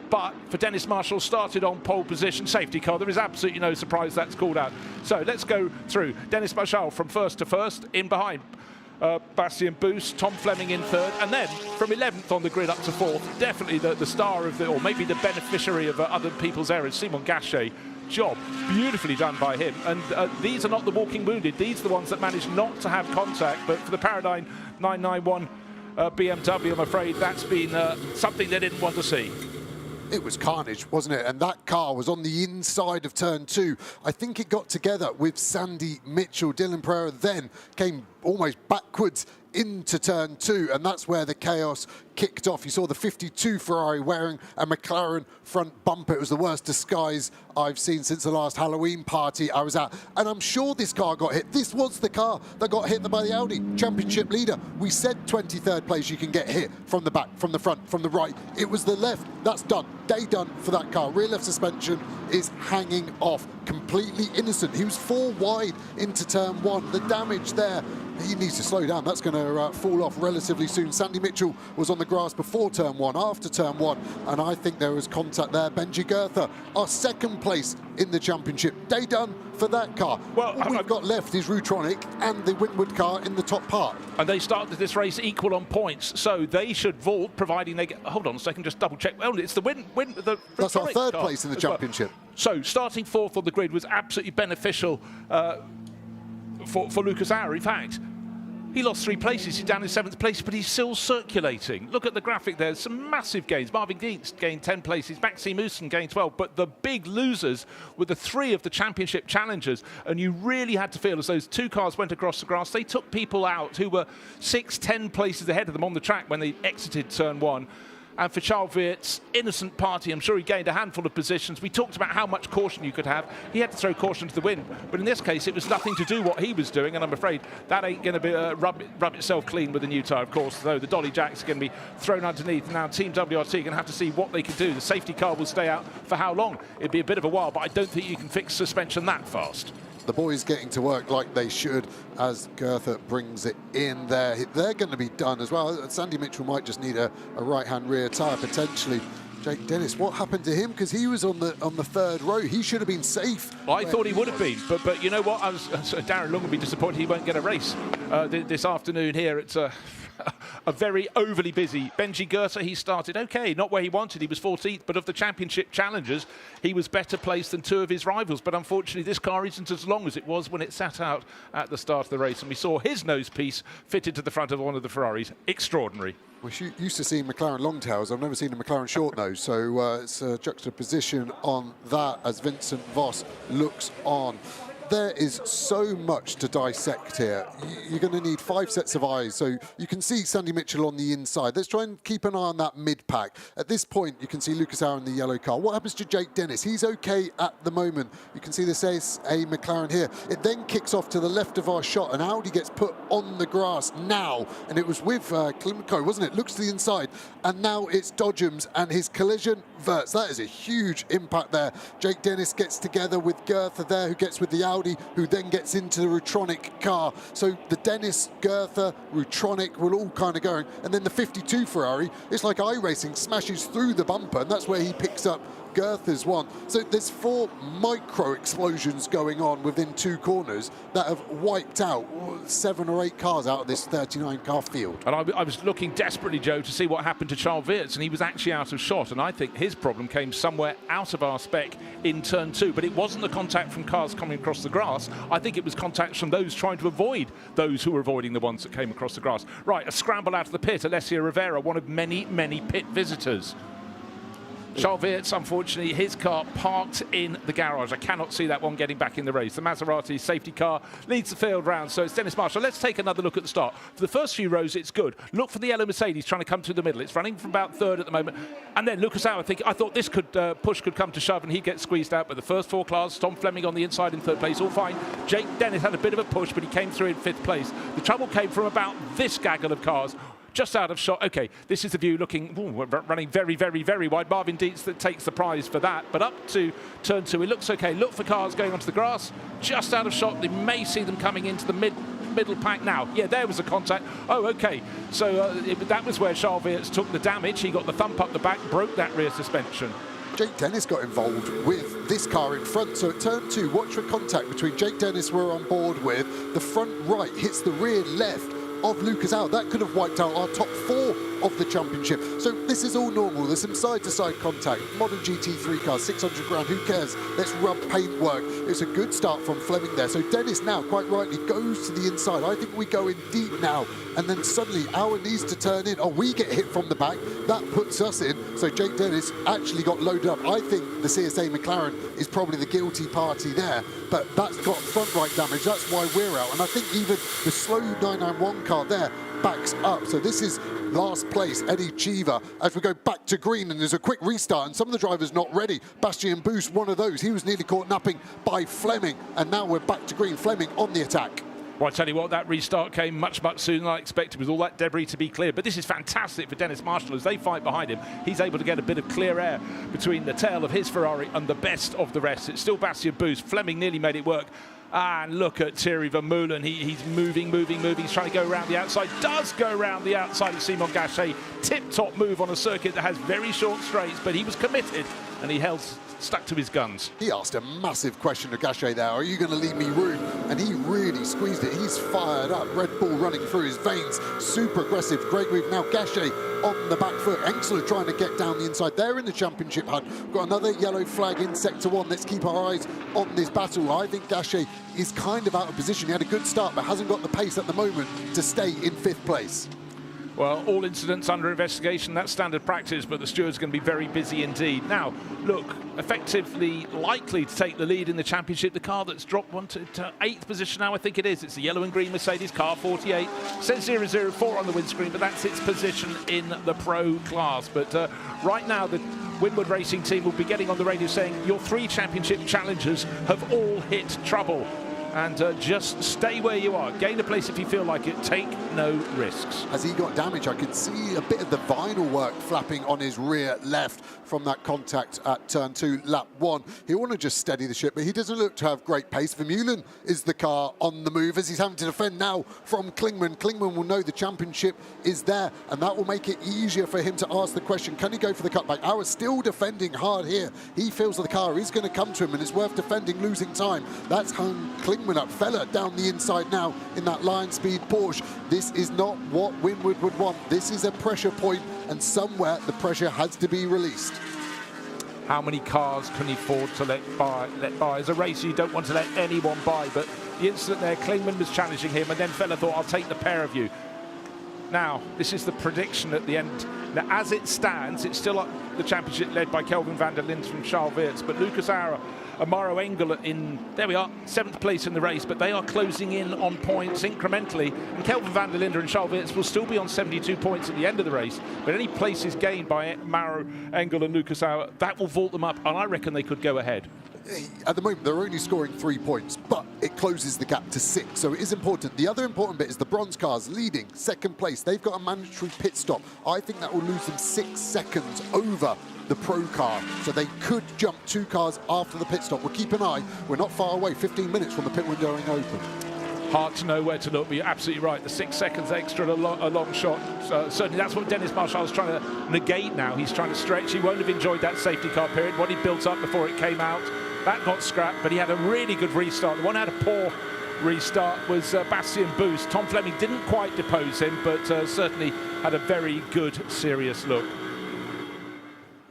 But for Dennis Marshall, started on pole position, safety car. There is absolutely no surprise that's called out. So let's go through. Dennis Marshall from first to first, in behind Bastien Boost, Tom Fleming in 3rd, and then from 11th on the grid up to 4th, definitely the star of the, or maybe the beneficiary of other people's errors, Simon Gachet. Job beautifully done by him. And these are not the walking wounded. These are the ones that managed not to have contact. But for the Paradigm 991 BMW, I'm afraid that's been something they didn't want to see. It was carnage, wasn't it? And that car was on the inside of turn 2. I think it got together with Sandy Mitchell. Dylan Pereira then came almost backwards into turn 2, and that's where the chaos kicked off. You saw the 52 Ferrari wearing a McLaren front bumper. It was the worst disguise I've seen since the last Halloween party I was at, and I'm sure this car got hit. This was the car that got hit by the Audi championship leader. We said 23rd place you can get hit from the back, from the front, from the right. It was the left. That's done. Day done for that car. Rear left suspension is hanging off. Completely innocent. He was 4 wide into turn 1. The damage there, he needs to slow down. That's going to fall off relatively soon. Sandy Mitchell was on the grass before turn 1, after turn 1, and I think there was contact there. Benji Goethe, our 2nd place in the championship. Day done for that car. Well, all we've got left is Rutronic and the Winwood car in the top part. And they started this race equal on points, so they should vault, providing they get... Hold on a second, just double check. Oh, it's the That's our 3rd car place in the championship. Well. So starting 4th on the grid was absolutely beneficial for Lucas Auer. In fact, he lost 3 places. He's down in 7th place, but he's still circulating. Look at the graphic there. Some massive gains. Marvin Dietz gained 10 places. Maxime Husson gained 12. But the big losers were the 3 of the championship challengers. And you really had to feel as those 2 cars went across the grass. They took people out who were 6, 10 places ahead of them on the track when they exited turn 1. And for Charles Weert's innocent party, I'm sure he gained a handful of positions. We talked about how much caution you could have. He had to throw caution to the wind. But in this case, it was nothing to do what he was doing. And I'm afraid that ain't going to be rub itself clean with the new tyre, of course. Though the dolly jacks are going to be thrown underneath. Now Team WRT are going to have to see what they can do. The safety car will stay out for how long? It'd be a bit of a while, but I don't think you can fix suspension that fast. The boys getting to work like they should as Goethe brings it in there. They're going to be done as well. Sandy Mitchell might just need a right-hand rear tyre, potentially. Jake Dennis, what happened to him? Because he was on the 3rd row. He should have been safe. I thought he would have been, but you know what? Darren Long will be disappointed he won't get a race this afternoon here. It's a very overly busy Benji Goethe. He started okay, not where he wanted. He was 14th, but of the championship challengers, he was better placed than 2 of his rivals. But unfortunately, this car isn't as long as it was when it sat out at the start of the race, and we saw his nose piece fitted to the front of one of the Ferraris. Extraordinary. We're used to seeing McLaren long tails. I've never seen a McLaren short nose, so it's a juxtaposition on that as Vincent Voss looks on. There is so much to dissect here. You're going to need 5 sets of eyes. So you can see Sandy Mitchell on the inside. Let's try and keep an eye on that mid-pack. At this point, you can see Lucas Auer in the yellow car. What happens to Jake Dennis? He's okay at the moment. You can see this is a McLaren here. It then kicks off to the left of our shot, and Audi gets put on the grass now. And it was with Klimko, wasn't it? Looks to the inside. And now it's Dodgems and his collision. Verts. That is a huge impact there. Jake Dennis gets together with Goethe there, who gets with the Audi, who then gets into the Rutronic car. So the Dennis, Goethe, Rutronic will all kind of going. And then the 52 Ferrari, it's like iRacing, smashes through the bumper, and that's where he picks up Goethe's one. So there's 4 micro explosions going on within 2 corners that have wiped out 7 or 8 cars out of this 39 car field. And I was looking desperately, Joe, to see what happened to Charles Weerts, and he was actually out of shot. And I think his problem came somewhere out of our spec in turn 2. But it wasn't the contact from cars coming across the grass. I think it was contact from those trying to avoid those who were avoiding the ones that came across the grass. Right, a scramble out of the pit. Alessia Rivera, one of many, many pit visitors. Charles Weerts, unfortunately, his car parked in the garage. I cannot see that one getting back in the race. The Maserati safety car leads the field round, so it's Dennis Marshall. Let's take another look at the start. For the first few rows, it's good. Look for the yellow Mercedes trying to come through the middle. It's running from about 3rd at the moment. And then Lucas Auer, I thought this push could come to shove, and he'd get squeezed out. But the first 4 cars, Tom Fleming on the inside in 3rd place, all fine. Jake Dennis had a bit of a push, but he came through in 5th place. The trouble came from about this gaggle of cars. Just out of shot. Okay, this is the view looking, running very, very, very wide. Marvin Dietz that takes the prize for that. But up to turn 2, it looks okay. Look for cars going onto the grass. Just out of shot. They may see them coming into the middle pack now. Yeah, there was a contact. Oh, okay. So that was where Charles Weerts took the damage. He got the thump up the back, broke that rear suspension. Jake Dennis got involved with this car in front. So at turn 2, watch for contact between Jake Dennis we're on board with. The front right hits the rear left of Lucas Auer. That could have wiped out our top 4 of the championship. So this is all normal. There's some side-to-side contact. Modern GT3 cars, 600 grand, who cares? Let's rub paintwork. it's a good start from Fleming there. So Dennis now, quite rightly, goes to the inside. I think we go in deep now, and then suddenly our needs to turn in. Oh, we get hit from the back. That puts us in. So Jake Dennis actually got loaded up. I think the CSA McLaren is probably the guilty party there, but that's got front right damage. That's why we're out. And I think even the slow 991 car there backs up. So this is last place, Eddie Cheever, as we go back to green, and there's a quick restart, and some of the drivers not ready. Bastien Boost, one of those. He was nearly caught napping by Fleming, and now we're back to green. Fleming on the attack. Well, I tell you what, that restart came much sooner than I expected with all that debris to be cleared. But this is fantastic for Dennis Marshall as they fight behind him. He's able to get a bit of clear air between the tail of his Ferrari and the best of the rest. It's still Bastien Boost. Fleming nearly made it work. And look at Thierry Vermeulen. He's moving. He's trying to go around the outside. Does go around the outside of Simon Gachet. Tip-top move on a circuit that has very short straights, but he was committed and he stuck to his guns. He asked a massive question to Gachet there. Are you going to leave me room? And he really squeezed it. He's fired up. Red Bull running through his veins. Super aggressive. Great move. Now Gachet on the back foot. Engsler trying to get down the inside. They're in the championship hunt. Got another yellow flag in sector 1. Let's keep our eyes on this battle. I think Gachet is kind of out of position. He had a good start, but hasn't got the pace at the moment to stay in 5th place. Well, all incidents under investigation, that's standard practice, but the steward's going to be very busy indeed. Now, look, effectively likely to take the lead in the championship. The car that's dropped one to 8th position now, I think it is. It's the yellow and green Mercedes car 48. Says 004 on the windscreen, but that's its position in the pro class. But right now, the Winwood Racing team will be getting on the radio saying your 3 championship challengers have all hit trouble. And just stay where you are. Gain a place if you feel like it. Take no risks. As he got damage, I could see a bit of the vinyl work flapping on his rear left from that contact at turn 2, lap 1. He'll want to just steady the ship, but he doesn't look to have great pace. Vermeulen is the car on the move as he's having to defend now from Klingman. Klingman will know the championship is there, and that will make it easier for him to ask the question, can he go for the cutback? Auer still defending hard here. He feels that the car is going to come to him, and it's worth defending, losing time. That's home Klingman up. Fella down the inside now in that Lion Speed Porsche. This is not what Winwood would want. This is a pressure point, and somewhere the pressure has to be released. How many cars can he afford to let by? As a racer, you don't want to let anyone by, but the incident there, Klingman was challenging him, and then Fella thought, I'll take the pair of you. Now, this is the prediction at the end. Now, as it stands, it's still up the championship led by Kelvin van der Linde from Charles Weerts, but Lucas Auer and Mauro Engel in, there we are, 7th place in the race, but they are closing in on points incrementally, and Kelvin van der Linde and Charles Weerts will still be on 72 points at the end of the race, but any places gained by Mauro Engel and Lucas Auer, that will vault them up, and I reckon they could go ahead. At the moment, they're only scoring 3 points, but it closes the gap to 6, so it is important. The other important bit is the bronze cars leading 2nd place. They've got a mandatory pit stop. I think that will lose them 6 seconds over the pro car, so they could jump 2 cars after the pit stop. We'll keep an eye. We're not far away, 15 minutes from the pit window being open. Hard to know where to look, but you're absolutely right. The 6 seconds extra, a long shot. Certainly that's what Dennis Marshall is trying to negate now. He's trying to stretch. He won't have enjoyed that safety car period, what he built up before it came out. That got scrapped, but he had a really good restart. The one that had a poor restart was Bastien Boost. Tom Fleming didn't quite depose him, but certainly had a very good, serious look.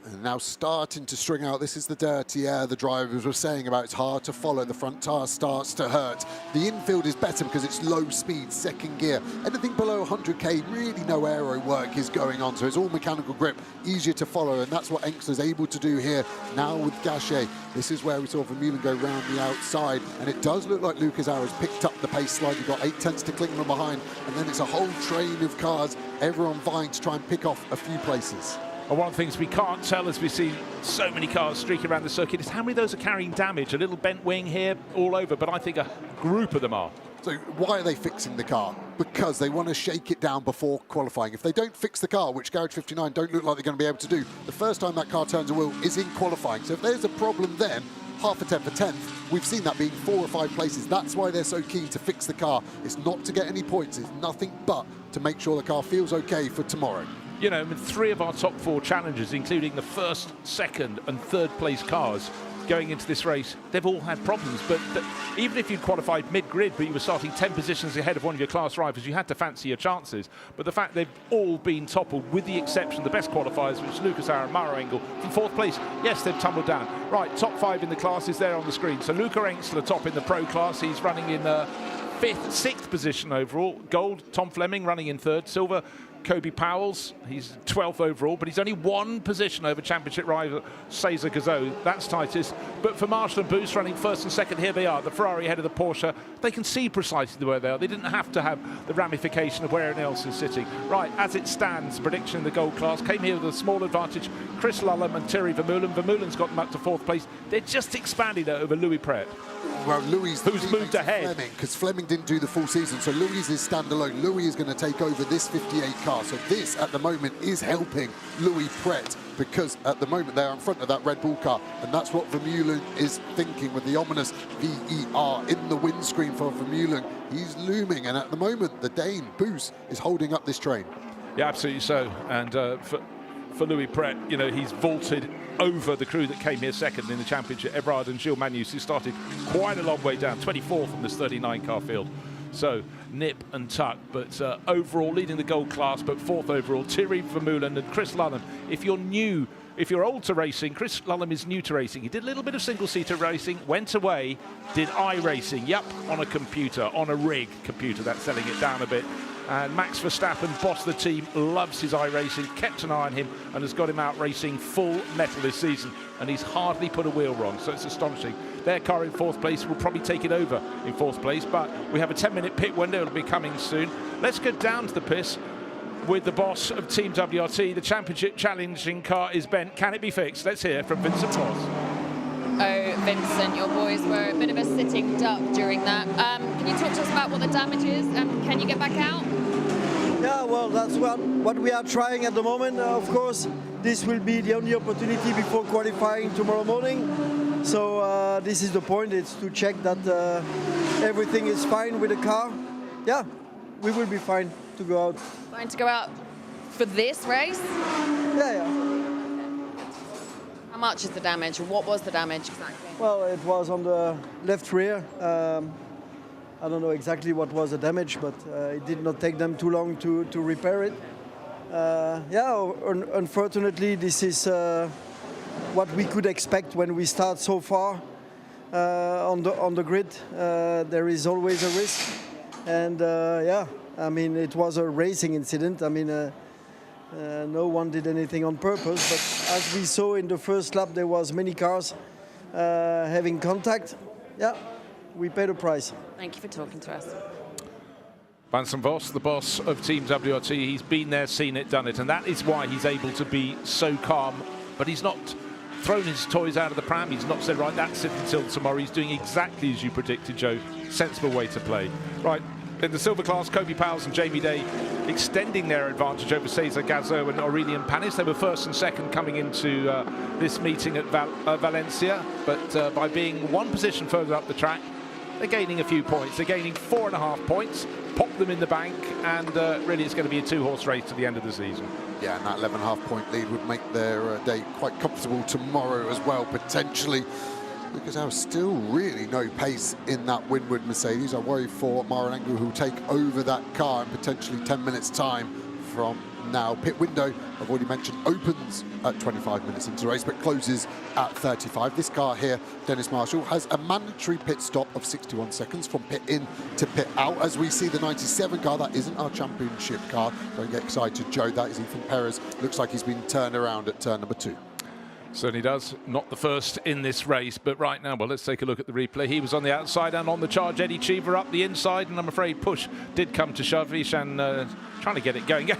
And now starting to string out. This is the dirty air the drivers were saying about. It's hard to follow. The front tire starts to hurt. The infield is better because it's low speed, 2nd gear. Anything below 100k, really no aero work is going on. So it's all mechanical grip, easier to follow. And that's what Engsler's able to do here now with Gachet. This is where we saw Vermeulen go round the outside. And it does look like Lucas Auer has picked up the pace slightly. Got 8 tenths to Klingman behind. And then it's a whole train of cars, everyone vying to try and pick off a few places. Well, one of the things we can't tell as we see so many cars streaking around the circuit is how many of those are carrying damage. A little bent wing here, all over, but I think a group of them are. So why are they fixing the car? Because they want to shake it down before qualifying. If they don't fix the car, which Garage 59 don't look like they're going to be able to do, the first time that car turns a wheel is in qualifying. So if there's a problem then, half a tenth for 10th, we've seen that being 4 or 5 places. That's why they're so keen to fix the car. It's not to get any points, it's nothing but to make sure the car feels okay for tomorrow. You know, 3 of our top 4 challengers, including the 1st, 2nd and 3rd place cars, going into this race, they've all had problems. But even if you qualified mid-grid, but you were starting 10 positions ahead of one of your class rivals, you had to fancy your chances. But the fact they've all been toppled, with the exception of the best qualifiers, which is Lucas Aaron, Mara Engel, from 4th place. Yes, they've tumbled down. Right, top 5 in the class is there on the screen. So Luca Engstler top in the pro class. He's running in 6th position overall. Gold, Tom Fleming running in 3rd. Silver, Kobe Powell's, he's 12th overall, but he's only 1 position over championship rival Cesar Gazot. That's tightest. But for Marshall and Boost running 1st and 2nd, here they are, the Ferrari ahead of the Porsche. They can see precisely where they are. They didn't have to have the ramification of where everyone else is sitting. Right, as it stands, prediction in the gold class came here with a small advantage. Chris Lullum and Thierry Vermeulen. Vermeulen's got them up to 4th place. They're just expanding that over Louis Pret. Well, Louis, who's moved ahead, because Fleming didn't do the full season, so Louis is standalone. Louis is going to take over this 58 car, so this at the moment is helping Louis Pret, because at the moment they're in front of that Red Bull car, and that's what Vermeulen is thinking with the ominous VER in the windscreen for Vermeulen. He's looming, and at the moment the Dane Boos is holding up this train. Yeah, absolutely so. And for Louis Pret, you know, he's vaulted over the crew that came here 2nd in the championship, Ebrard and Gilles Magnus, who started quite a long way down, 24th on this 39 car field. So nip and tuck, but overall leading the gold class, but 4th overall, Thierry Vermeulen and Chris Lullum. If you're old to racing, Chris Lullum is new to racing. He did a little bit of single-seater racing, went away, did iRacing, yep, on a computer, on a rig computer, that's selling it down a bit. And Max Verstappen, boss of the team, loves his iRacing, kept an eye on him and has got him out racing full metal this season. And he's hardly put a wheel wrong, so it's astonishing. Their car in 4th place will probably take it over in 4th place, but we have a 10-minute pit window. It'll be coming soon. Let's go down to the pits with the boss of Team WRT. The championship challenging car is bent. Can it be fixed? Let's hear from Vincent Voss. Oh, Vincent, your boys were a bit of a sitting duck during that. Can you talk to us about what the damage is? Can you get back out? Yeah, well, that's what we are trying at the moment. Of course, this will be the only opportunity before qualifying tomorrow morning. So this is the point, it's to check that everything is fine with the car. Yeah, we will be fine to go out. Fine to go out for this race? Yeah. How much is the damage? What was the damage exactly? Well, it was on the left rear. I don't know exactly what was the damage, but it did not take them too long to repair it. Unfortunately, this is what we could expect when we start so far on the grid. There is always a risk, and I mean, it was a racing incident. I mean, no one did anything on purpose, but as we saw in the first lap, there was many cars having contact. Yeah, we paid a price. Thank you for talking to us. Vincent Voss, the boss of Team WRT, he's been there, seen it, done it, and that is why he's able to be so calm. But he's not thrown his toys out of the pram. He's not said, right, that's it until tomorrow. He's doing exactly as you predicted, Joe. Sensible way to play. Right, in the silver class, Kobe Powell and Jamie Day extending their advantage over Cesar Gazot and Aurelien Panis. They were 1st and 2nd coming into this meeting at Valencia, but by being 1 position further up the track, they're gaining a few points. They're gaining 4.5 points, pop them in the bank, and really it's going to be a 2-horse race to the end of the season. Yeah, and that 11.5-point lead would make their day quite comfortable tomorrow as well, potentially, because there's still really no pace in that Winwood Mercedes. I worry for Mara Engel, who will take over that car in potentially 10 minutes' time from now. Pit window, I've already mentioned, opens at 25 minutes into the race, but closes at 35. This car here, Dennis Marshall, has a mandatory pit stop of 61 seconds from pit in to pit out. As we see the 97 car, that isn't our championship car. Don't get excited, Joe. That is Ethan Perez. Looks like he's been turned around at turn number 2. Certainly does. Not the first in this race, but right now, well, let's take a look at the replay. He was on the outside and on the charge. Eddie Cheever up the inside, and I'm afraid push did come to shove. Ishan trying to get it going,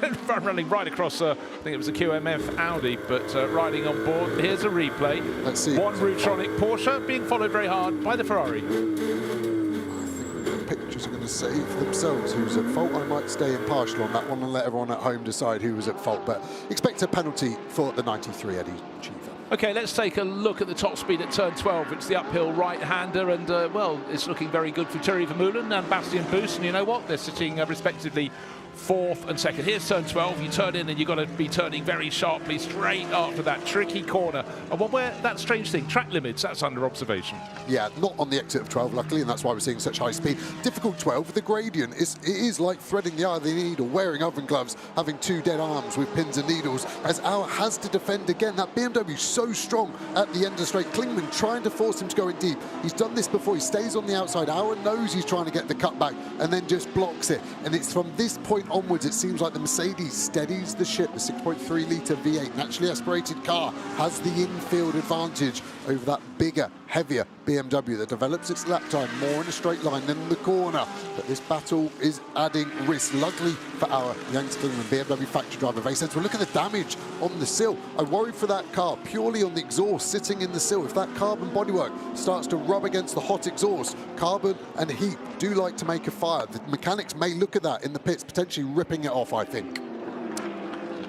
running right across, I think it was a QMF Audi, but riding on board. Here's a replay. Let's see. One Rutronic Porsche being followed very hard by the Ferrari. I think the pictures are going to save themselves. Who's at fault? I might stay impartial on that one and let everyone at home decide who was at fault, but expect a penalty for the 93 Eddie Cheever. Okay, let's take a look at the top speed at turn 12. It's the uphill right-hander, and, well, it's looking very good for Thierry Vermeulen and Bastien Boost. And you know what? They're sitting respectively 4th and 2nd. Here's turn 12. You turn in and you've got to be turning very sharply straight after that tricky corner. And one where that strange thing, track limits, that's under observation. Yeah, not on the exit of 12, luckily, and that's why we're seeing such high speed. Difficult 12 with the gradient. It is like threading the eye of the needle, wearing oven gloves, having 2 dead arms with pins and needles, as Auer has to defend again. That BMW so strong at the end of the straight. Klingman trying to force him to go in deep. He's done this before. He stays on the outside. Auer knows he's trying to get the cutback and then just blocks it. And it's from this point onwards, it seems like the Mercedes steadies the ship. The 6.3 litre V8 naturally aspirated car has the infield advantage over that bigger, heavier BMW that develops its lap time more in a straight line than in the corner. But this battle is adding risk. Luckily for our Jens Klingman, BMW factory driver, very sensible. Look at the damage on the sill. I worry for that car purely on the exhaust sitting in the sill. If that carbon bodywork starts to rub against the hot exhaust, carbon and heat do like to make a fire. The mechanics may look at that in the pits, potentially ripping it off, I think.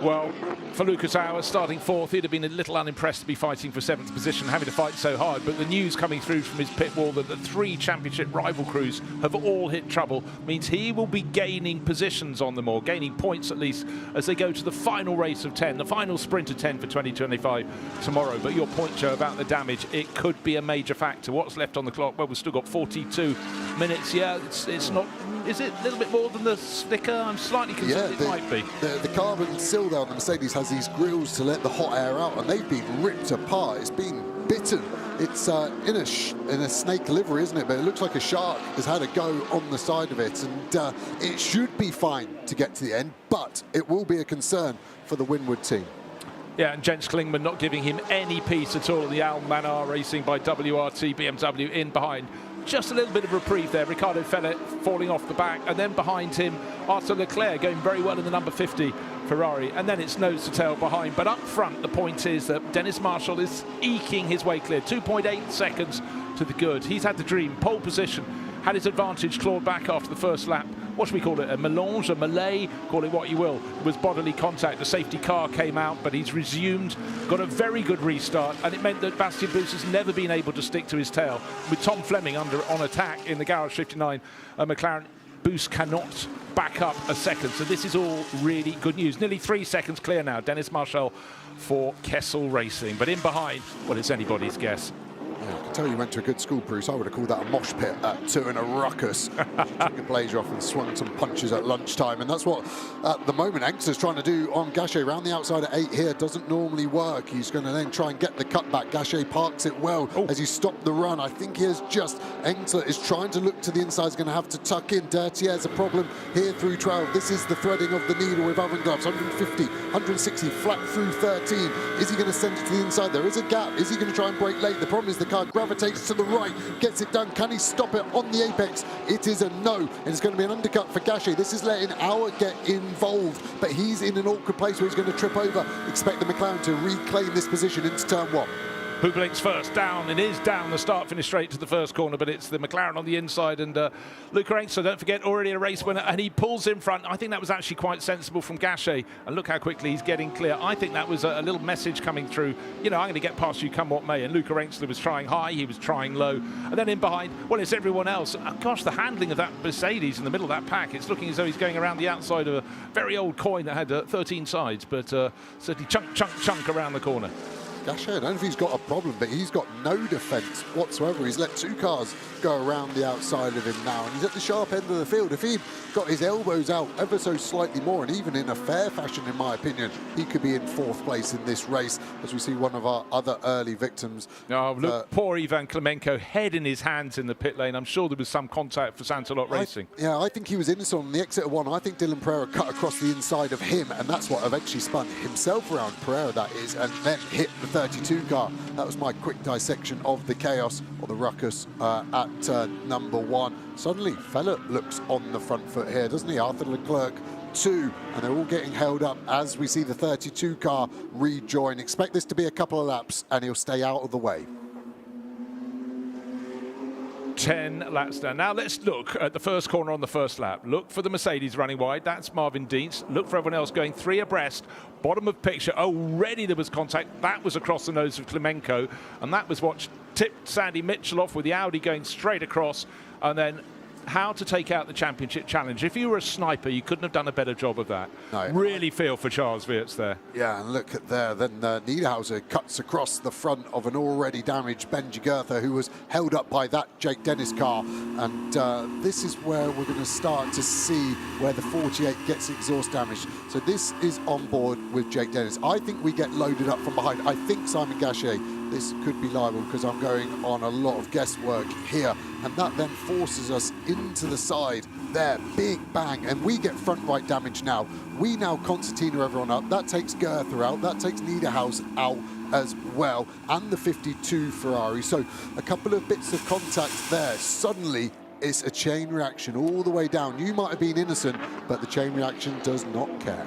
Well, for Lucas Auer, starting 4th, he'd have been a little unimpressed to be fighting for 7th position, having to fight so hard. But the news coming through from his pit wall that the 3 championship rival crews have all hit trouble means he will be gaining positions on them, or gaining points at least, as they go to the final race of 10, the final sprint of 10 for 2025 tomorrow. But your point, Joe, about the damage, it could be a major factor. What's left on the clock? Well, we've still got 42 minutes. Yeah, it's not... Is it a little bit more than the slicker? I'm slightly concerned it might be. The carbon sill there on the Mercedes has these grills to let the hot air out, and they've been ripped apart. It's been bitten. It's in a snake livery, isn't it? But it looks like a shark has had a go on the side of it, and it should be fine to get to the end, but it will be a concern for the Winward team. Yeah, and Jens Klingman not giving him any peace at all. The Al Manar Racing by WRT BMW in behind. Just a little bit of reprieve there. Ricardo Fellet falling off the back, and then behind him, Arthur Leclerc going very well in the number 50 Ferrari, and then it's nose to tail behind. But up front, the point is that Dennis Marshall is eking his way clear. 2.8 seconds to the good. He's had the dream. Pole position, had his advantage clawed back after the first lap. What should we call it? A melange, a melee, call it what you will. It was bodily contact. The safety car came out, but he's resumed, got a very good restart, and it meant that Bastien Boost has never been able to stick to his tail. With Tom Fleming on attack in the Garage 59 McLaren, Boost cannot back up a second. So this is all really good news. Nearly 3 seconds clear now. Dennis Marshall for Kessel Racing. But in behind, well, it's anybody's guess. Yeah, I can tell you went to a good school, Bruce. I would have called that a mosh pit at 2 and a ruckus. Took a blazer off and swung some punches at lunchtime. And that's what, at the moment, Engster's trying to do on Gachet. Round the outside at 8 here doesn't normally work. He's going to then try and get the cutback. Gachet parks it well as he stopped the run. I think here's just Engster is trying to look to the inside. He's going to have to tuck in. Dertier's a problem here through 12. This is the threading of the needle with oven gloves. 150, 160, flat through 13. Is he going to send it to the inside? There is a gap. Is he going to try and brake late? The problem is the car gravitates to the right, gets it done. Can he stop it on the apex? It is a no, and it's going to be an undercut for Gachet. This is letting Auer get involved, but he's in an awkward place where he's going to trip over. Expect the McLaren to reclaim this position into turn 1. Hublinks first, down, it is down, the start finish straight to the first corner, but it's the McLaren on the inside, and Luca Engster, don't forget, already a race winner, and he pulls in front. I think that was actually quite sensible from Gachet, and look how quickly he's getting clear. I think that was a little message coming through, you know, I'm going to get past you come what may, and Luca Engster was trying high, he was trying low, and then in behind, well, it's everyone else. Gosh, the handling of that Mercedes in the middle of that pack, it's looking as though he's going around the outside of a very old coin that had 13 sides, but certainly chunk around the corner. Gachet, I don't know if he's got a problem, but he's got no defence whatsoever. He's let 2 cars go around the outside of him now, and he's at the sharp end of the field. If he'd got his elbows out ever so slightly more, and even in a fair fashion, in my opinion, he could be in 4th place in this race, as we see one of our other early victims. Oh, look, poor Ivan Klemenko, head in his hands in the pit lane. I'm sure there was some contact for Santalot Racing. I think he was innocent on the exit of 1. I think Dylan Pereira cut across the inside of him, and that's what eventually spun himself around, Pereira that is, and then hit the 32 car. That was my quick dissection of the chaos or the ruckus at number 1. Suddenly, Fellet looks on the front foot here, doesn't he? Arthur Leclerc 2, and they're all getting held up as we see the 32 car rejoin. Expect this to be a couple of laps, and he'll stay out of the way. 10 laps down. Now let's look at the first corner on the first lap. Look for the Mercedes running wide. That's Marvin Dietz. Look for everyone else going 3 abreast. Bottom of picture. Already there was contact. That was across the nose of Klemenko. And that was what tipped Sandy Mitchell off with the Audi going straight across. And then how to take out the championship challenge. If you were a sniper, you couldn't have done a better job of that. No. Really feel for Charles Weerts there. Yeah, and look at there. Then Niederhauser cuts across the front of an already damaged Benji Goethe, who was held up by that Jake Dennis car. And this is where we're going to start to see where the 48 gets exhaust damage. So this is on board with Jake Dennis. I think we get loaded up from behind. I think Simon Gachet, this could be liable because I'm going on a lot of guesswork here. And that then forces us into the side there. Big bang. And we get front right damage now. We now concertina everyone up. That takes Goethe out. That takes Niederhauser out as well. And the 52 Ferrari. So a couple of bits of contact there. Suddenly, it's a chain reaction all the way down. You might have been innocent, but the chain reaction does not care.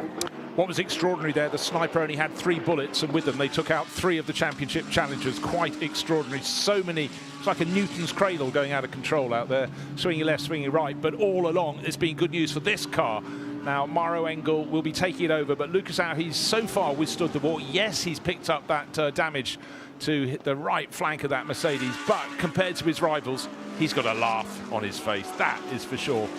What was extraordinary there, the sniper only had 3 bullets, and with them they took out 3 of the championship challengers. Quite extraordinary. So many, it's like a Newton's cradle going out of control out there, swinging left, swinging right, but all along it's been good news for this car. Now Maro Engel will be taking it over, but Lucas Auer, he's so far withstood the war. Yes, he's picked up that damage to hit the right flank of that Mercedes, but compared to his rivals, he's got a laugh on his face, that is for sure.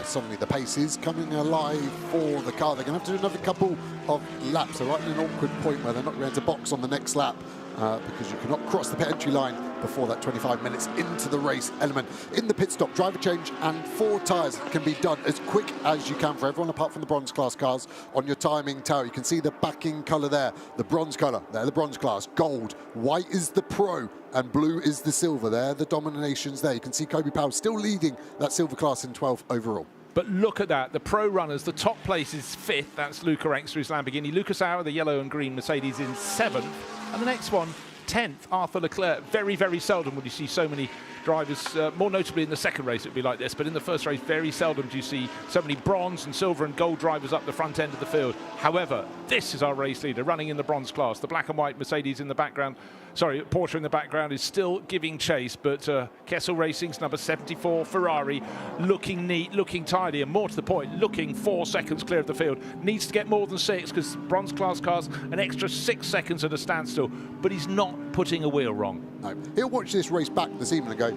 Suddenly the pace is coming alive for the car. They're going to have to do another couple of laps. They're right in an awkward point where they're not going to box on the next lap because you cannot cross the pit entry line before that 25 minutes into the race element. In the pit stop, driver change and 4 tyres can be done as quick as you can for everyone apart from the bronze class cars. On your timing tower, you can see the backing colour there, the bronze colour, there the bronze class, gold, white is the pro, and blue is the silver. There the dominations there. You can see Kobe Powell still leading that silver class in 12th overall. But look at that, the pro runners, the top place is 5th, that's Luca Engström's Lamborghini. Lucas Auer, the yellow and green Mercedes, in 7th. And the next one, 10th, Arthur Leclerc. Very, very seldom would you see so many drivers, more notably in the second race it would be like this, but in the first race very seldom do you see so many bronze and silver and gold drivers up the front end of the field. However, this is our race leader running in the bronze class. The black and white Mercedes in the background, sorry, Porsche in the background is still giving chase, but Kessel Racing's number 74 Ferrari looking neat, looking tidy, and more to the point, looking 4 seconds clear of the field. Needs to get more than 6 because bronze class cars an extra 6 seconds at a standstill, but he's not putting a wheel wrong. No, he'll watch this race back this evening and go,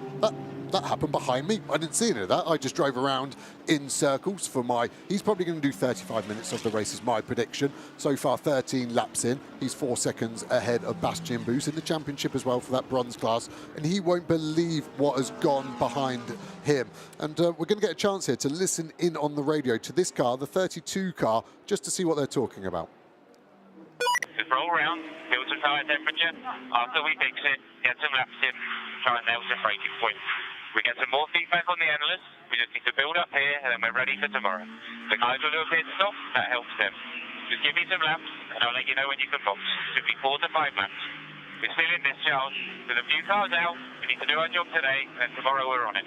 that happened behind me. I didn't see any of that. I just drove around in circles for he's probably going to do 35 minutes of the race is my prediction. So far 13 laps in. He's 4 seconds ahead of Bastien Bus in the championship as well for that bronze class. And he won't believe what has gone behind him. And we're going to get a chance here to listen in on the radio to this car, the 32 car, just to see what they're talking about. Just roll around, filter tyre temperature. After we fix it, get some laps in, try and nail some braking points. We get some more feedback on the analysts. We just need to build up here, and then we're ready for tomorrow. The guys will do a pit stop. That helps them. Just give me some laps, and I'll let you know when you can box. Should be 4 to 5 laps. We're still in this, Charles. With a few cars out, we need to do our job today, and tomorrow we're on it.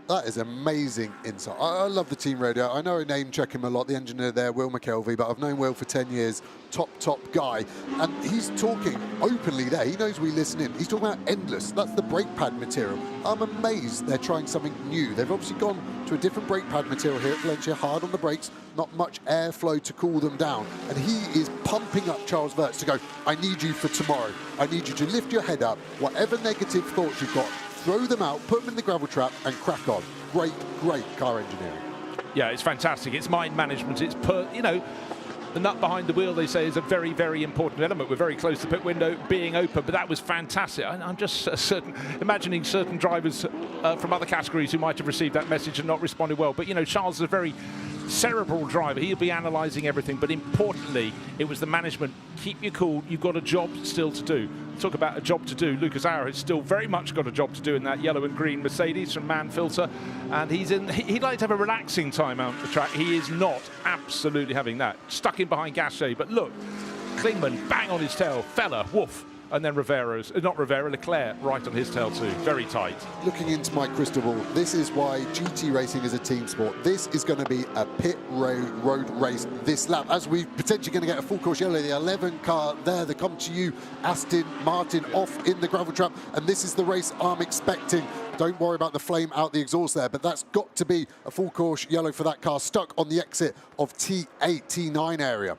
That is amazing insight. I love the team radio. I know I name check him a lot, the engineer there, Will McKelvey, but I've known Will for 10 years, top guy. And he's talking openly there. He knows we listen in. He's talking about endless. That's the brake pad material. I'm amazed they're trying something new. They've obviously gone to a different brake pad material here at Valencia, hard on the brakes, not much airflow to cool them down. And he is pumping up Charles Weerts to go, I need you for tomorrow. I need you to lift your head up. Whatever negative thoughts you've got, throw them out, put them in the gravel trap and crack on. Great car engineering. Yeah, it's fantastic. It's mind management. It's, the nut behind the wheel, they say, is a very, very important element. We're very close to the pit window being open, but that was fantastic. I'm just imagining certain drivers from other categories who might have received that message and not responded well. But, Charles is a very cerebral driver. He'll be analysing everything, but importantly, it was the management. Keep your cool. You've got a job still to do. Talk about a job to do. Lucas Auer has still very much got a job to do in that yellow and green Mercedes from Manfilter, and he'd like to have a relaxing time out the track. He is not absolutely having that. Stuck in behind Gachet, but look, Klingman bang on his tail, Feller, woof. And then Leclerc right on his tail too. Very tight. Looking into my crystal ball, this is why GT racing is a team sport. This is going to be a pit road race this lap, as we're potentially going to get a full course yellow. The 11 car there, the come to you, Aston Martin off in the gravel trap. And this is the race I'm expecting. Don't worry about the flame out the exhaust there, but that's got to be a full course yellow for that car stuck on the exit of T8, T9 area.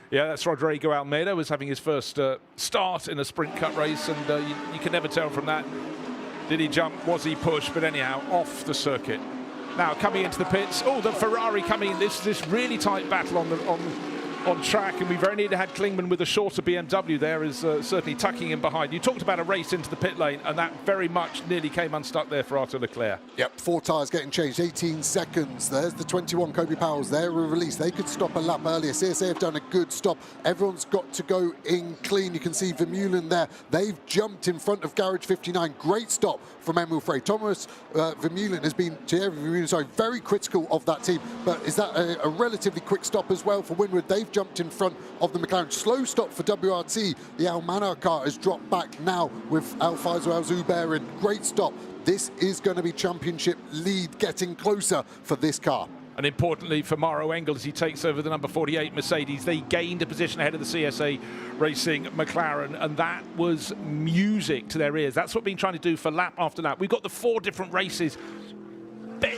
Yeah, that's Rodrigo Almeida, was having his first start in a sprint cup race, and you can never tell from that. Did he jump? Was he pushed? But anyhow, off the circuit. Now coming into the pits. Oh, the Ferrari coming in. This really tight battle on track, and we've only had Klingman with a shorter BMW there, is certainly tucking in behind. You talked about a race into the pit lane, and that very much nearly came unstuck there for Arthur Leclerc. Yep, 4 tyres getting changed, 18 seconds. There's the 21 Kobe Powells. They're released. They could stop a lap earlier. CSA have done a good stop. Everyone's got to go in clean. You can see Vermeulen there. They've jumped in front of Garage 59. Great stop from Emil Frey. Thomas Vermeulen has been, very critical of that team. But is that a relatively quick stop as well for Winward? They've jumped in front of the McLaren. Slow stop for WRT. The Almanar car has dropped back now with Alfaizo Al-Zubair. Great stop. This is going to be championship lead getting closer for this car. And importantly for Maro Engel, as he takes over the number 48 Mercedes, they gained a position ahead of the CSA Racing McLaren, and that was music to their ears. That's what we've been trying to do for lap after lap. We've got the 4 different races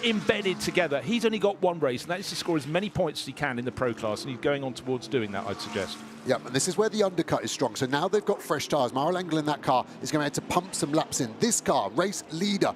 embedded together. He's only got 1 race, and that is to score as many points as he can in the Pro class, and he's going on towards doing that, I'd suggest. Yep, and this is where the undercut is strong. So now they've got fresh tyres. Maro Engel in that car is going to have to pump some laps in. This car, race leader,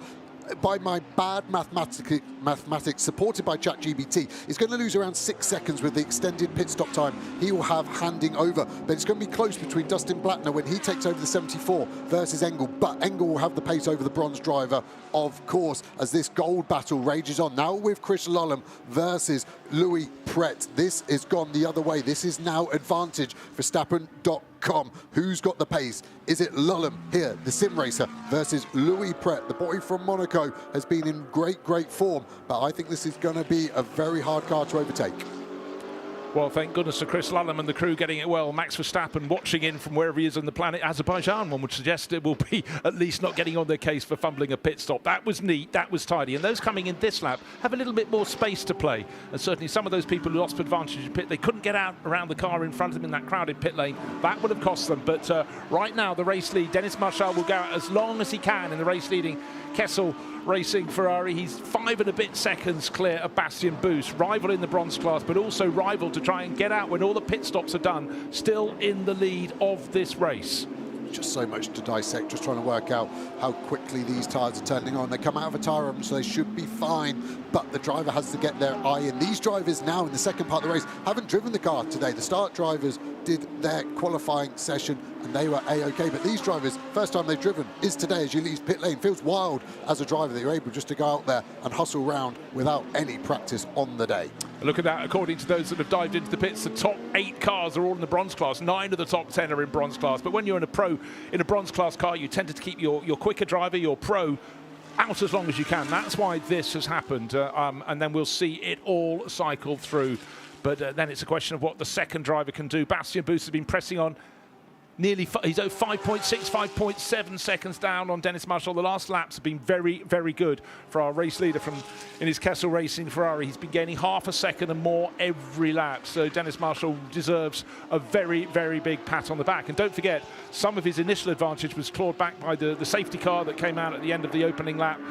by my bad mathematics supported by ChatGPT, is going to lose around 6 seconds with the extended pit stop time he will have handing over. But it's going to be close between Dustin Blattner when he takes over the 74 versus Engel. But Engel will have the pace over the bronze driver, of course, as this gold battle rages on. Now with Chris Lollam versus Louis Pret. This has gone the other way. This is now advantage for Verstappen.com. Who's got the pace? Is it Lollam here, the sim racer, versus Louis Pret? The boy from Monaco has been in great form, but I think this is going to be a very hard car to overtake. Well, thank goodness for Chris Lollam and the crew getting it well. Max Verstappen watching in from wherever he is on the planet. Azerbaijan, one would suggest it will be at least not getting on their case for fumbling a pit stop. That was neat, that was tidy. And those coming in this lap have a little bit more space to play. And certainly some of those people who lost advantage in pit, they couldn't get out around the car in front of them in that crowded pit lane. That would have cost them. But right now, the race lead, Dennis Marshall will go out as long as he can in the race leading Kessel Racing Ferrari. He's 5 and a bit seconds clear of Bastien Boost, rival in the bronze class, but also rival to try and get out when all the pit stops are done, still in the lead of this race. Just so much to dissect, just trying to work out how quickly these tyres are turning on. They come out of a tyre room, so they should be fine, but the driver has to get their eye in. These drivers now in the second part of the race haven't driven the car today. The start drivers did their qualifying session and they were A-OK, but these drivers, first time they've driven is today as you leave pit lane. Feels wild as a driver that you're able just to go out there and hustle around without any practice on the day. Look at that, according to those that have dived into the pits, the top 8 cars are all in the bronze class. 9 of the top 10 are in bronze class. But when you're in a bronze class car, you tend to keep your quicker driver, your pro, out as long as you can. That's why this has happened, and then we'll see it all cycle through. But then it's a question of what the second driver can do. Bastien Boost has been pressing on nearly, he's 5.6, 5.7 seconds down on Dennis Marshall. The last laps have been very good for our race leader in his Kessel Racing Ferrari. He's been gaining half a second and more every lap. So Dennis Marshall deserves a very big pat on the back. And don't forget, some of his initial advantage was clawed back by the safety car that came out at the end of the opening lap.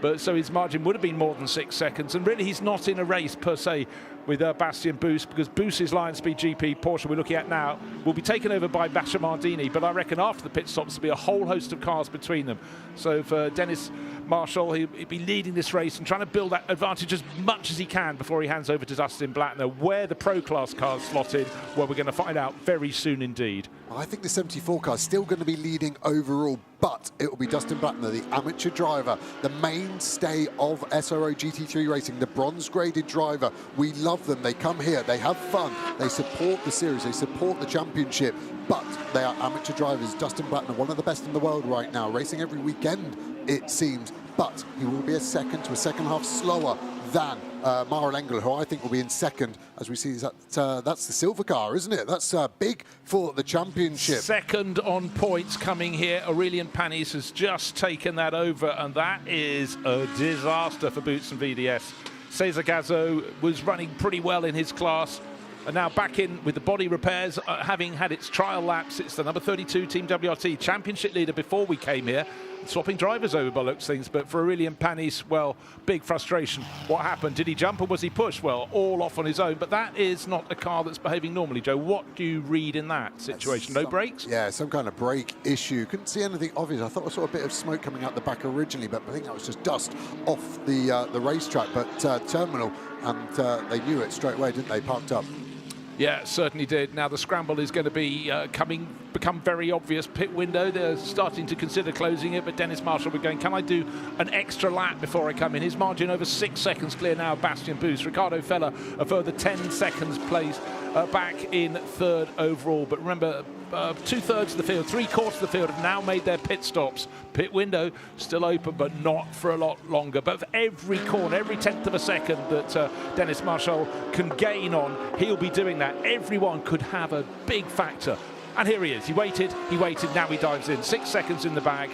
But so his margin would have been more than 6 seconds. And really, he's not in a race per se with Bastien Boost, because Boost's Lion Speed GP Porsche we're looking at now will be taken over by Basha Mardini. But I reckon after the pit stops, there'll be a whole host of cars between them. So for Dennis Marshall, he'll be leading this race and trying to build that advantage as much as he can before he hands over to Dustin Blattner, where the Pro Class cars slotted, where we're going to find out very soon indeed. I think the 74 car is still going to be leading overall, but it will be Dustin Blattner, the amateur driver, the mainstay of SRO GT3 Racing, the bronze-graded driver. We love them. They come here, they have fun, they support the series, they support the championship, but they are amateur drivers. Dustin Blattner, one of the best in the world right now, racing every weekend, it seems, but he will be a second to a second half slower than Maro Engel, who I think will be in second, as we see that's the silver car, isn't it? That's big for the championship. Second on points coming here. Aurelian Panis has just taken that over, and that is a disaster for Boots and VDS. Cesar Gazzo was running pretty well in his class, and now back in with the body repairs, having had its trial laps. It's the number 32 Team WRT championship leader before we came here, swapping drivers over by looks things, but for Aurelian Panis, well, big frustration. What happened? Did he jump or was he pushed? Well, all off on his own, but that is not a car that's behaving normally, Joe. What do you read in that situation? No brakes? Yeah, some kind of brake issue. Couldn't see anything obvious. I thought I saw a bit of smoke coming out the back originally, but I think that was just dust off the racetrack, but terminal, and they knew it straight away, didn't they? Parked up. Yeah, certainly did. Now the scramble is going to be become very obvious. Pit window, they're starting to consider closing it, but Dennis Marshall will be going, can I do an extra lap before I come in? His margin over 6 seconds clear now, Bastian Boost. Ricardo Feller a further 10 seconds place back in third overall. But remember, 2/3 of the field, 3/4 of the field have now made their pit stops. Pit window still open, but not for a lot longer. But for every corner, every 10th of a second that Dennis Marshall can gain on, he'll be doing that. Everyone could have a big factor. And here he is. He waited, now he dives in. 6 seconds in the bag.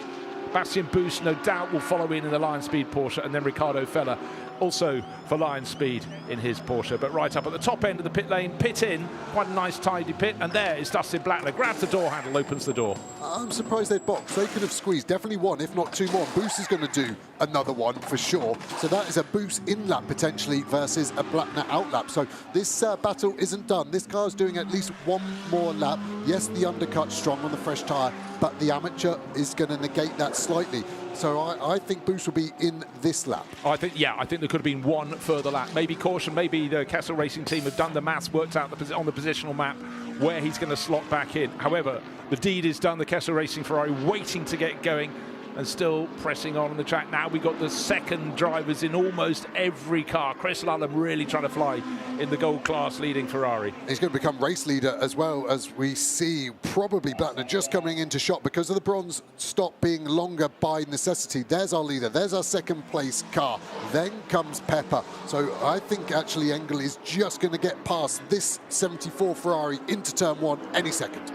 Bastian Boost, no doubt, will follow in the Lion Speed Porsche, and then Ricardo Feller also for Lion Speed in his Porsche. But right up at the top end of the pit lane, pit in, quite a nice tidy pit, and there is Dustin Blattner, grabs the door handle, opens the door. I'm surprised they'd boxed. They could have squeezed definitely one, if not two more. Boost is going to do another one for sure. So that is a Boost in lap potentially versus a Blattner out lap. So this battle isn't done. This car's doing at least one more lap. Yes, the undercut's strong on the fresh tyre, but the amateur is going to negate that slightly. So I think Boost will be in this lap. I think there could have been one further lap. Maybe caution, maybe the Kessel Racing team have done the maths, worked out on the positional map where he's going to slot back in. However, the deed is done. The Kessel Racing Ferrari waiting to get going and still pressing on the track. Now we've got the second drivers in almost every car. Chris Lullum really trying to fly in the gold class leading Ferrari. He's going to become race leader as well, as we see probably Blattner just coming into shot because of the bronze stop being longer by necessity. There's our leader, there's our second place car. Then comes Pepper. So I think actually Engel is just going to get past this 74 Ferrari into turn one any second.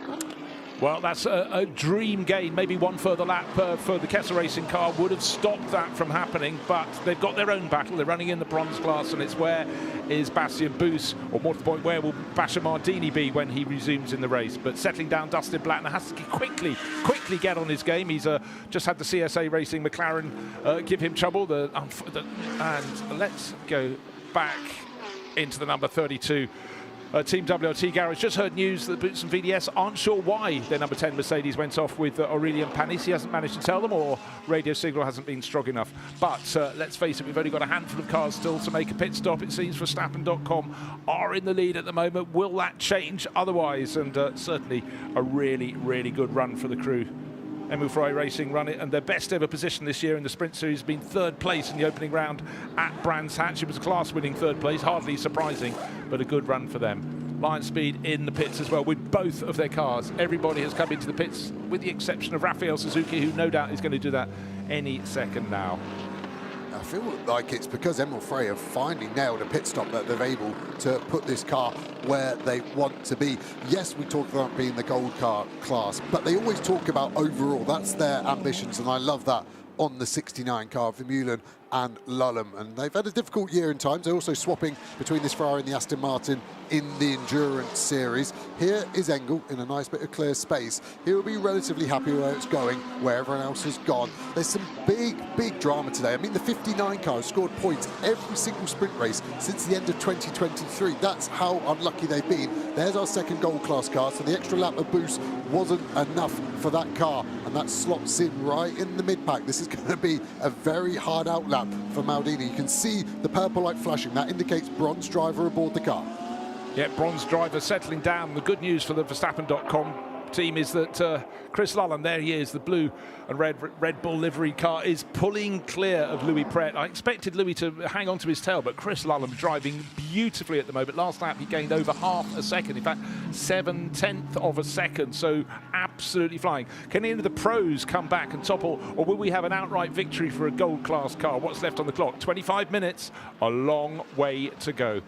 Well, that's a dream gain. Maybe one further lap for the Kessel Racing car would have stopped that from happening, but they've got their own battle. They're running in the bronze class, and it's where is Bastian Boost, or more to the point, where will Basha Mardini be when he resumes in the race? But settling down, Dustin Blattner has to quickly get on his game. He's just had the CSA Racing McLaren give him trouble. And let's go back into the number 32. Team WLT Garage just heard news that Boots and VDS aren't sure why their number 10 Mercedes went off with Aurelian Panis. He hasn't managed to tell them, or radio signal hasn't been strong enough. But let's face it, we've only got a handful of cars still to make a pit stop. It seems Verstappen.com are in the lead at the moment. Will that change otherwise? And certainly a really, really good run for the crew. Emil Ferrari Racing run it, and their best ever position this year in the Sprint Series has been third place in the opening round at Brands Hatch. It was a class-winning third place, hardly surprising, but a good run for them. Lion Speed in the pits as well with both of their cars. Everybody has come into the pits with the exception of Rafael Suzuki, who no doubt is going to do that any second now. I feel like it's because Emil Frey have finally nailed a pit stop that they're able to put this car where they want to be. Yes, we talk about being the gold car class, but they always talk about overall. That's their ambitions, and I love that on the 69 car, Vermeulen and Lullum. And they've had a difficult year in times. They're also swapping between this Ferrari and the Aston Martin in the Endurance Series. Here is Engel in a nice bit of clear space. He'll be relatively happy where it's going, where everyone else has gone. There's some big drama today. I mean, the 59 car has scored points every single sprint race since the end of 2023. That's how unlucky they've been. There's our second gold class car, so the extra lap of boost wasn't enough for that car, and that slots in right in the mid-pack. This is going to be a very hard out lap for Maldini. You can see the purple light flashing. That indicates bronze driver aboard the car. Yeah, bronze driver settling down. The good news for the Verstappen.com team is that Chris Lullum, there he is, the blue and Red Bull livery car, is pulling clear of Louis Pret. I expected Louis to hang on to his tail, but Chris Lullum driving beautifully at the moment. Last lap he gained over half a second, in fact 7/10 of a second, so absolutely flying. Can any of the pros come back and topple, or will we have an outright victory for a gold class car? What's left on the clock? 25 minutes, a long way to go.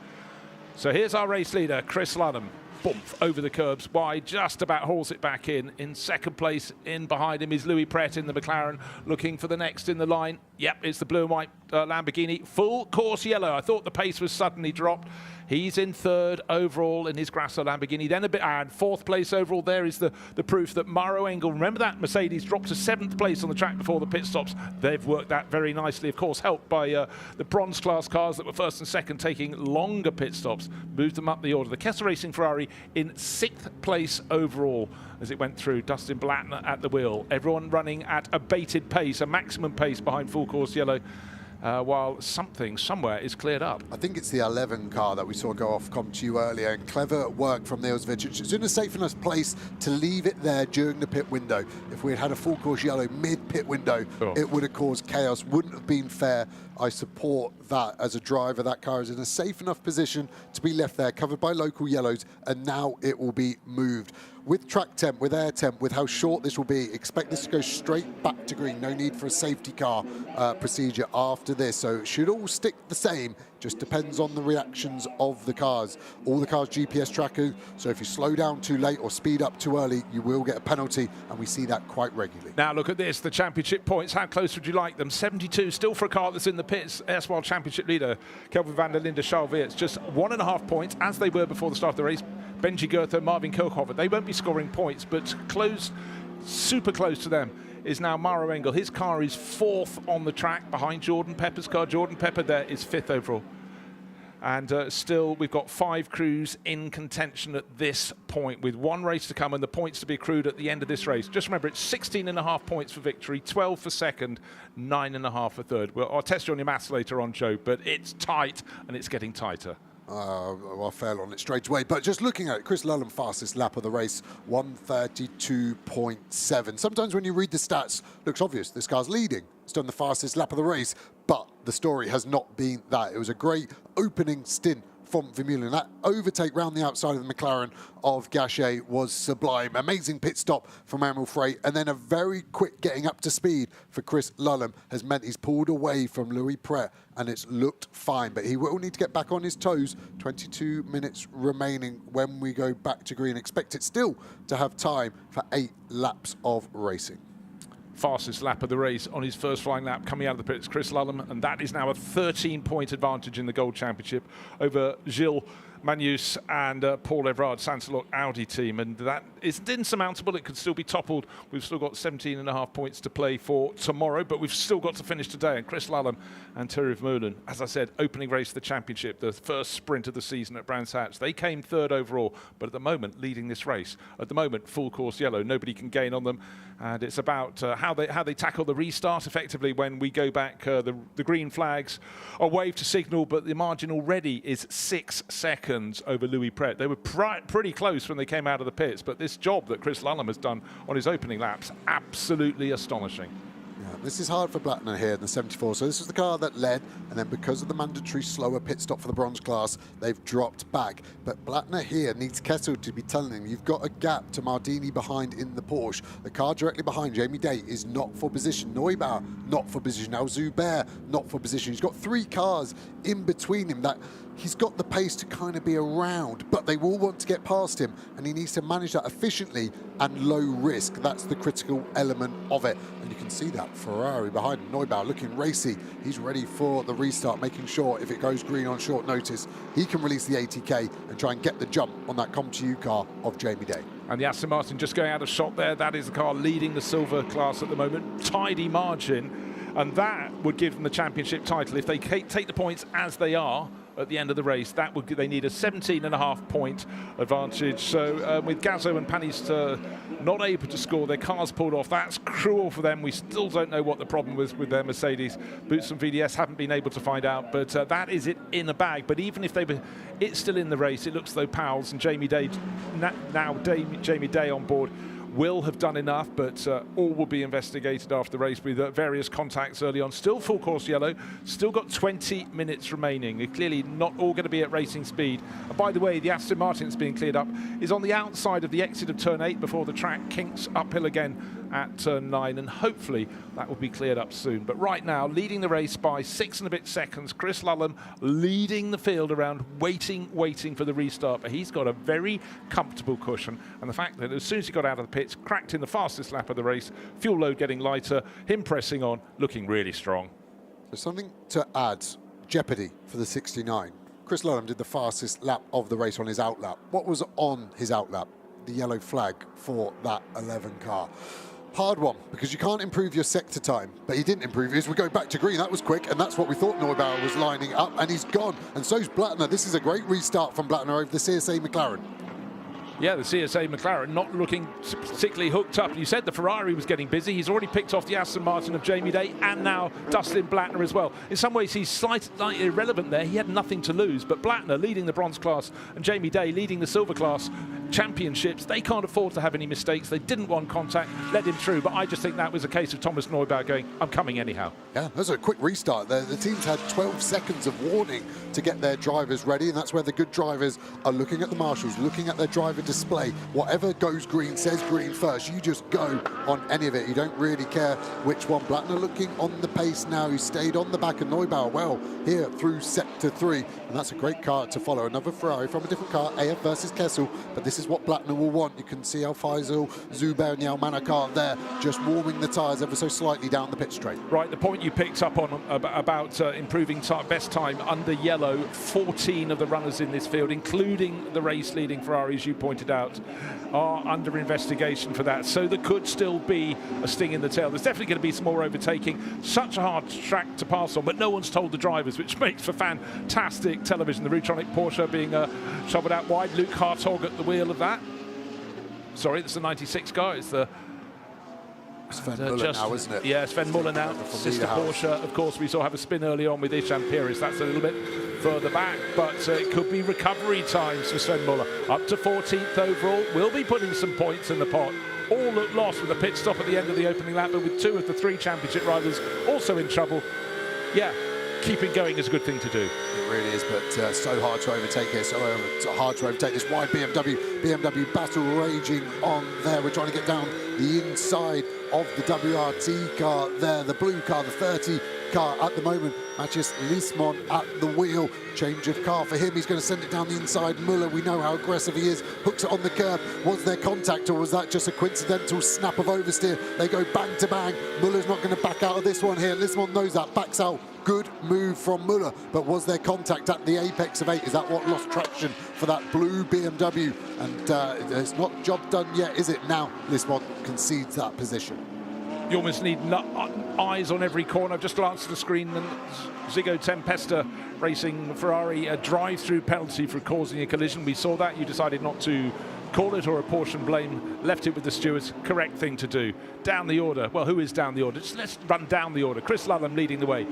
So here's our race leader, Chris Lullum. Bump over the curbs wide, just about hauls it back in. In second place, in behind him is Louis Pret in the McLaren, looking for the next in the line. Yep, it's the blue and white Lamborghini. Full course yellow. I thought the pace was suddenly dropped. He's in third overall in his Grasso Lamborghini. Then a bit, and fourth place overall. There is the proof that Mauro Engel, remember that Mercedes dropped to 7th place on the track before the pit stops. They've worked that very nicely, of course, helped by the bronze class cars that were first and second taking longer pit stops, moved them up the order. The Kessel Racing Ferrari in 6th place overall as it went through. Dustin Blattner at the wheel. Everyone running at a bated pace, a maximum pace behind full course yellow. While something somewhere is cleared up. I think it's the 11 car that we saw go off ComTU earlier, and clever work from Niels Vicic. It's in a safe enough place to leave it there during the pit window. If we had had a full course yellow mid-pit window, it would have caused chaos. Wouldn't have been fair. I support that as a driver. That car is in a safe enough position to be left there, covered by local yellows, and now it will be moved. With track temp, with air temp, with how short this will be, expect this to go straight back to green. No need for a safety car procedure after this. So it should all stick the same. Just depends on the reactions of the cars. All the cars GPS trackers, so if you slow down too late or speed up too early, you will get a penalty, and we see that quite regularly. Now look at this, the championship points. How close would you like them? 72, still for a car that's in the pits. Erstwhile championship leader, Kelvin van der Linde, Charles Weerts, just 1.5 points, as they were before the start of the race. Benji Goethe, Marvin Kirchhofer, they won't be scoring points, but close, super close to them is now Mauro Engel. His car is 4th on the track behind Jordan Pepper's car. Jordan Pepper there is 5th overall. And still, we've got 5 crews in contention at this point, with 1 race to come and the points to be accrued at the end of this race. Just remember, it's 16.5 points for victory, 12 for second, 9.5 for third. Well, I'll test you on your maths later on, Joe, but it's tight, and it's getting tighter. Well, I fell on it straight away. But just looking at it, Chris Lullen, fastest lap of the race, 1:32.7. Sometimes when you read the stats, looks obvious. This car's leading. It's done the fastest lap of the race. But the story has not been that. It was a great opening stint from Vermeulen. That overtake round the outside of the McLaren of Gachet was sublime. Amazing pit stop from Admiral Frey, and then a very quick getting up to speed for Chris Lullen has meant he's pulled away from Louis Pret, and it's looked fine. But he will need to get back on his toes. 22 minutes remaining when we go back to green. Expect it still to have time for 8 laps of racing. Fastest lap of the race on his first flying lap coming out of the pits, Chris Lullen, and that is now a 13-point advantage in the Gold Championship over Gilles Magnus and Paul Evrard, Sansalok Audi team, and that isn't insurmountable. It could still be toppled. We've still got 17.5 points to play for tomorrow, but we've still got to finish today. And Chris Lullen and Terry Vermeulen, as I said, opening race of the championship, the first sprint of the season at Brands Hatch. They came 3rd overall, but at the moment leading this race. At the moment, full course yellow. Nobody can gain on them, and it's about how they tackle the restart effectively when we go back. The green flags are waved to signal, but the margin already is 6 seconds over Louis Pret. They were pretty close when they came out of the pits, but this job that Chris Lullen has done on his opening laps, absolutely astonishing. Yeah, this is hard for Blattner here in the 74. So this is the car that led, and then because of the mandatory slower pit stop for the bronze class, they've dropped back. But Blattner here needs Kessel to be telling him, you've got a gap to Mardini behind in the Porsche. The car directly behind, Jamie Day, is not for position. Neubauer, not for position. Now Zuber, not for position. He's got 3 cars in between him that he's got the pace to kind of be around, but they will want to get past him, and he needs to manage that efficiently and low risk. That's the critical element of it. And you can see that Ferrari behind him. Neubauer looking racy. He's ready for the restart, making sure if it goes green on short notice, he can release the ATK and try and get the jump on that ComTU car of Jamie Day. And the Aston Martin just going out of shot there. That is the car leading the silver class at the moment. Tidy margin, and that would give them the championship title. If they take the points as they are at the end of the race, that would they need a 17.5 point advantage. So with Gazzo and Panis not able to score, their cars pulled off. That's cruel for them. We still don't know what the problem was with their Mercedes. Boots and VDS haven't been able to find out, but that is it in a bag. But even if it's still in the race, it looks as though Powell's and Jamie Day, Jamie Day on board, will have done enough, but all will be investigated after the race with various contacts early on. Still full course yellow, still got 20 minutes remaining. They're clearly not all going to be at racing speed. And by the way, the Aston Martin that's being cleared up is on the outside of the exit of turn 8 before the track kinks uphill again at turn 9, and hopefully that will be cleared up soon. But right now, leading the race by 6 and a bit seconds, Chris Lullen leading the field around, waiting for the restart. But he's got a very comfortable cushion, and the fact that as soon as he got out of the pits, cracked in the fastest lap of the race, fuel load getting lighter, him pressing on, looking really strong. There's something to add. Jeopardy for the 69. Chris Lulham did the fastest lap of the race on his outlap. What was on his outlap? The yellow flag for that 11 car. Hard one, because you can't improve your sector time, but he didn't improve his. We go back to green, that was quick, and that's what we thought Neubauer was lining up, and he's gone. And so's Blattner. This is a great restart from Blattner over the CSA McLaren. Yeah, the CSA McLaren not looking particularly hooked up. You said the Ferrari was getting busy. He's already picked off the Aston Martin of Jamie Day and now Dustin Blattner as well. In some ways, he's slightly irrelevant there. He had nothing to lose. But Blattner leading the bronze class and Jamie Day leading the silver class championships. They can't afford to have any mistakes. They didn't want contact, let him through. But I just think that was a case of Thomas Neubauer going, I'm coming anyhow. Yeah, that was a quick restart there. The teams had 12 seconds of warning to get their drivers ready, and that's where the good drivers are looking at the marshals, looking at their driver display. Whatever goes green says green first. You just go on any of it. You don't really care which one. Blattner looking on the pace now. He stayed on the back of Neubauer well here through sector 3, and that's a great car to follow. Another Ferrari from a different car, AF versus Kessel, but this is what Blattner will want. You can see Al Faisal, Zubair and the Almana car there just warming the tyres ever so slightly down the pit straight. Right, the point you picked up on about improving best time under yellow, 14 of the runners in this field, including the race-leading Ferrari, as you pointed out, are under investigation for that. So there could still be a sting in the tail. There's definitely going to be some more overtaking. Such a hard track to pass on, but no one's told the drivers, which makes for fantastic television. The Rutronic Porsche being shoveled out wide. Luke Hartog at the wheel of that. Sorry, that's the 96 car. It's the Sven Muller now, isn't it? Yeah, Sven Muller now. Sister Porsche, of course, we saw have a spin early on with Isham Pires. That's a little bit further back, but it could be recovery times for Sven Muller. Up to 14th overall. Will be putting some points in the pot. All look lost with a pit stop at the end of the opening lap, but with 2 of the 3 championship riders also in trouble. Yeah, keeping going is a good thing to do. It really is, but so hard to overtake here, so hard to overtake this wide BMW battle raging on there. We're trying to get down the inside of the WRT car there, the blue car, the 30 car at the moment. Mathias Lismon at the wheel. Change of car for him. He's going to send it down the inside. Muller, we know how aggressive he is. Hooks it on the curb. Was there contact, or was that just a coincidental snap of oversteer? They go bang to bang. Muller's not going to back out of this one here. Lismon knows that. Backs out. Good move from Muller. But was there contact at the apex of 8? Is that what lost traction for that blue BMW? And it's not job done yet, is it? Now Lismon concedes that position. You almost need eyes on every corner. I've just glanced at the screen, and Zigo Tempesta racing Ferrari, a drive-through penalty for causing a collision. We saw that. You decided not to call it or apportion blame, left it with the stewards. Correct thing to do. Down the order. Well, who is down the order? Just let's run down the order. Chris Lulham leading the way.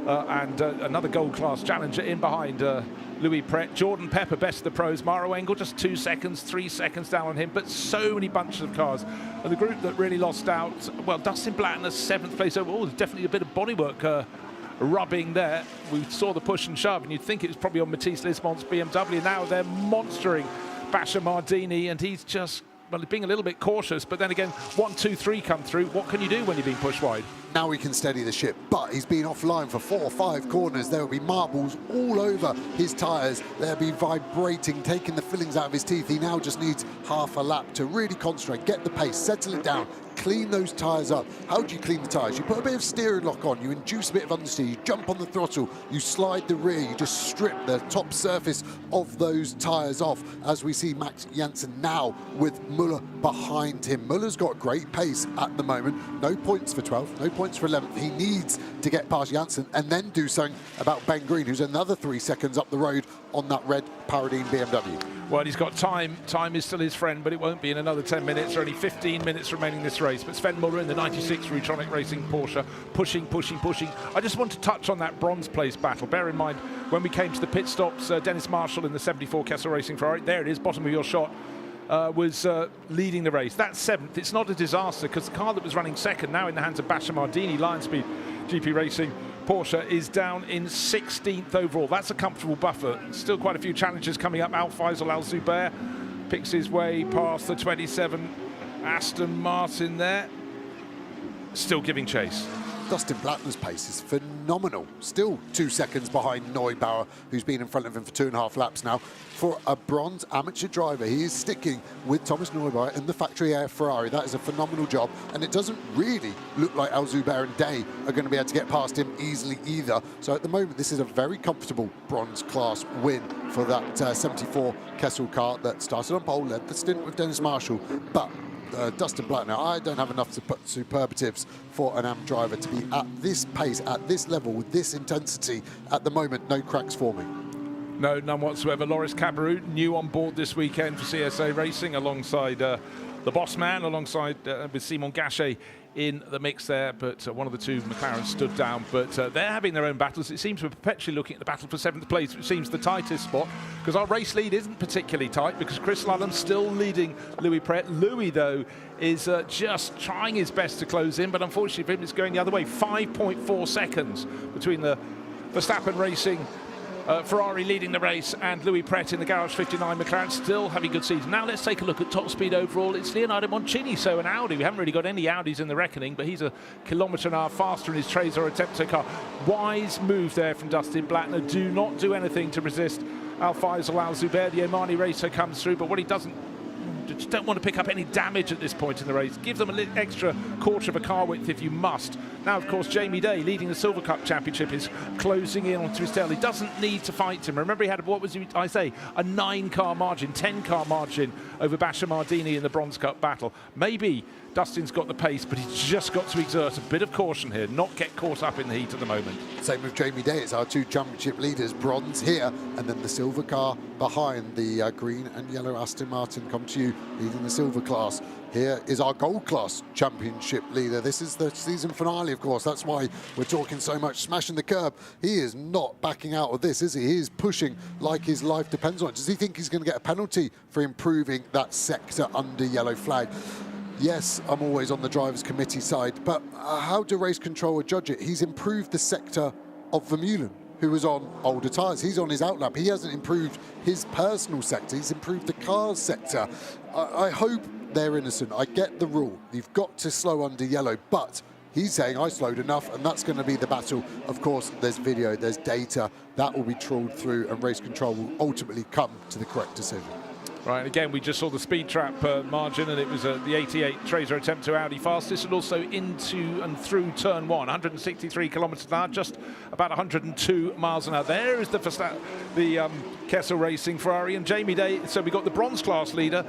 And another gold class challenger in behind Louis Pret. Jordan Pepper, best of the pros. Maro Engel just 2 seconds, 3 seconds down on him, but so many bunches of cars. And the group that really lost out, well, Dustin Blattner, 7th place overall. There's definitely a bit of bodywork rubbing there. We saw the push and shove, and you'd think it was probably on Mathias Lismon's BMW. Now they're monstering Basha Mardini, and he's just, well, being a little bit cautious, but then again, 1, 2, 3 come through. What can you do when you're being pushed wide? Now he can steady the ship, but he's been offline for 4 or 5 corners. There will be marbles all over his tyres. They'll be vibrating, taking the fillings out of his teeth. He now just needs half a lap to really concentrate, get the pace, settle it down, clean those tyres up. How do you clean the tyres? You put a bit of steering lock on, you induce a bit of understeer, you jump on the throttle, you slide the rear, you just strip the top surface of those tyres off, as we see Max Janssen now with Muller behind him. Muller's got great pace at the moment. No points for 12th, no points for 11th. He needs to get past Janssen and then do something about Ben Green, who's another 3 seconds up the road on that red Paradine BMW. Well, he's got time. Time is still his friend, but it won't be in another 10 minutes. There are only 15 minutes remaining this race. But Sven Muller in the 96 Rutronic Racing Porsche, pushing. I just want to touch on that bronze place battle. Bear in mind, when we came to the pit stops, Dennis Marshall in the 74 Kessel Racing Ferrari, there it is, bottom of your shot, was leading the race. That's 7th. It's not a disaster, because the car that was running 2nd, now in the hands of Basha Mardini, Lion Speed GP Racing Porsche, is down in 16th overall. That's a comfortable buffer. Still quite a few challenges coming up. Al Faisal Al Zubair picks his way past the 27 Aston Martin there. Still giving chase. Dustin Blattner's pace is phenomenal. Still 2 seconds behind Neubauer, who's been in front of him for 2.5 laps now. For a bronze amateur driver, he is sticking with Thomas Neubauer in the factory air Ferrari. That is a phenomenal job, and it doesn't really look like Al Zubair and Day are going to be able to get past him easily either. So at the moment, this is a very comfortable bronze class win for that 74 Kessel car that started on pole, led the stint with Dennis Marshall, but Dustin Blattner, I don't have enough to put superlatives for an AM driver to be at this pace, at this level, with this intensity. At the moment, no cracks forming. No, none whatsoever. Loris Cabarrus, new on board this weekend for CSA Racing, alongside the boss man, alongside with Simon Gachet in the mix there, but one of the two McLaren stood down. But they're having their own battles. It seems we're perpetually looking at the battle for 7th place, which seems the tightest spot, because our race lead isn't particularly tight, because Chris Lullen's still leading Louis Pret. Louis, though, is just trying his best to close in, but unfortunately for him, it's going the other way. 5.4 seconds between the Verstappen Racing Ferrari leading the race and Louis Pret in the Garage 59 McLaren still having a good season. Now let's take a look at top speed overall. It's Leonardo Moncini, so an Audi. We haven't really got any Audis in the reckoning, but he's a kilometre-an-hour faster in his Trezor Attempto car. Wise move there from Dustin Blattner. Do not do anything to resist Al Faisal Al Zubair. The Omani racer comes through, but what he doesn't, just don't want to pick up any damage at this point in the race. Give them a little extra quarter of a car width if you must. Now, of course, Jamie Day, leading the Silver Cup Championship, is closing in onto his tail. He doesn't need to fight him. Remember, he had, what was he, I say, a 9-car margin, 10-car margin over Basha Mardini in the Bronze Cup battle. Maybe Dustin's got the pace, but he's just got to exert a bit of caution here, not get caught up in the heat at the moment. Same with Jamie Day. It's our two championship leaders, bronze here, and then the silver car behind. The green and yellow Aston Martin come to you, leading the silver class. Here is our gold class championship leader. This is the season finale, of course. That's why we're talking so much. Smashing the curb. He is not backing out of this, is he? He is pushing like his life depends on it. Does he think he's going to get a penalty for improving that sector under yellow flag? Yes, I'm always on the drivers' committee side, but how do race controller judge it? He's improved the sector of Vermeulen, who was on older tyres. He's on his outlap. He hasn't improved his personal sector. He's improved the car's sector. I hope they're innocent. I get the rule. You've got to slow under yellow, but he's saying I slowed enough, and that's going to be the battle. Of course, there's video, there's data. That will be trawled through, and race control will ultimately come to the correct decision. Right, again, we just saw the speed trap margin, and it was the 88 Trezor Attempto Audi fastest, and also into and through turn 1, 163 kilometres an hour, just about 102 miles an hour. There is the Kessel Racing Ferrari, and Jamie Day. So we got the bronze class leader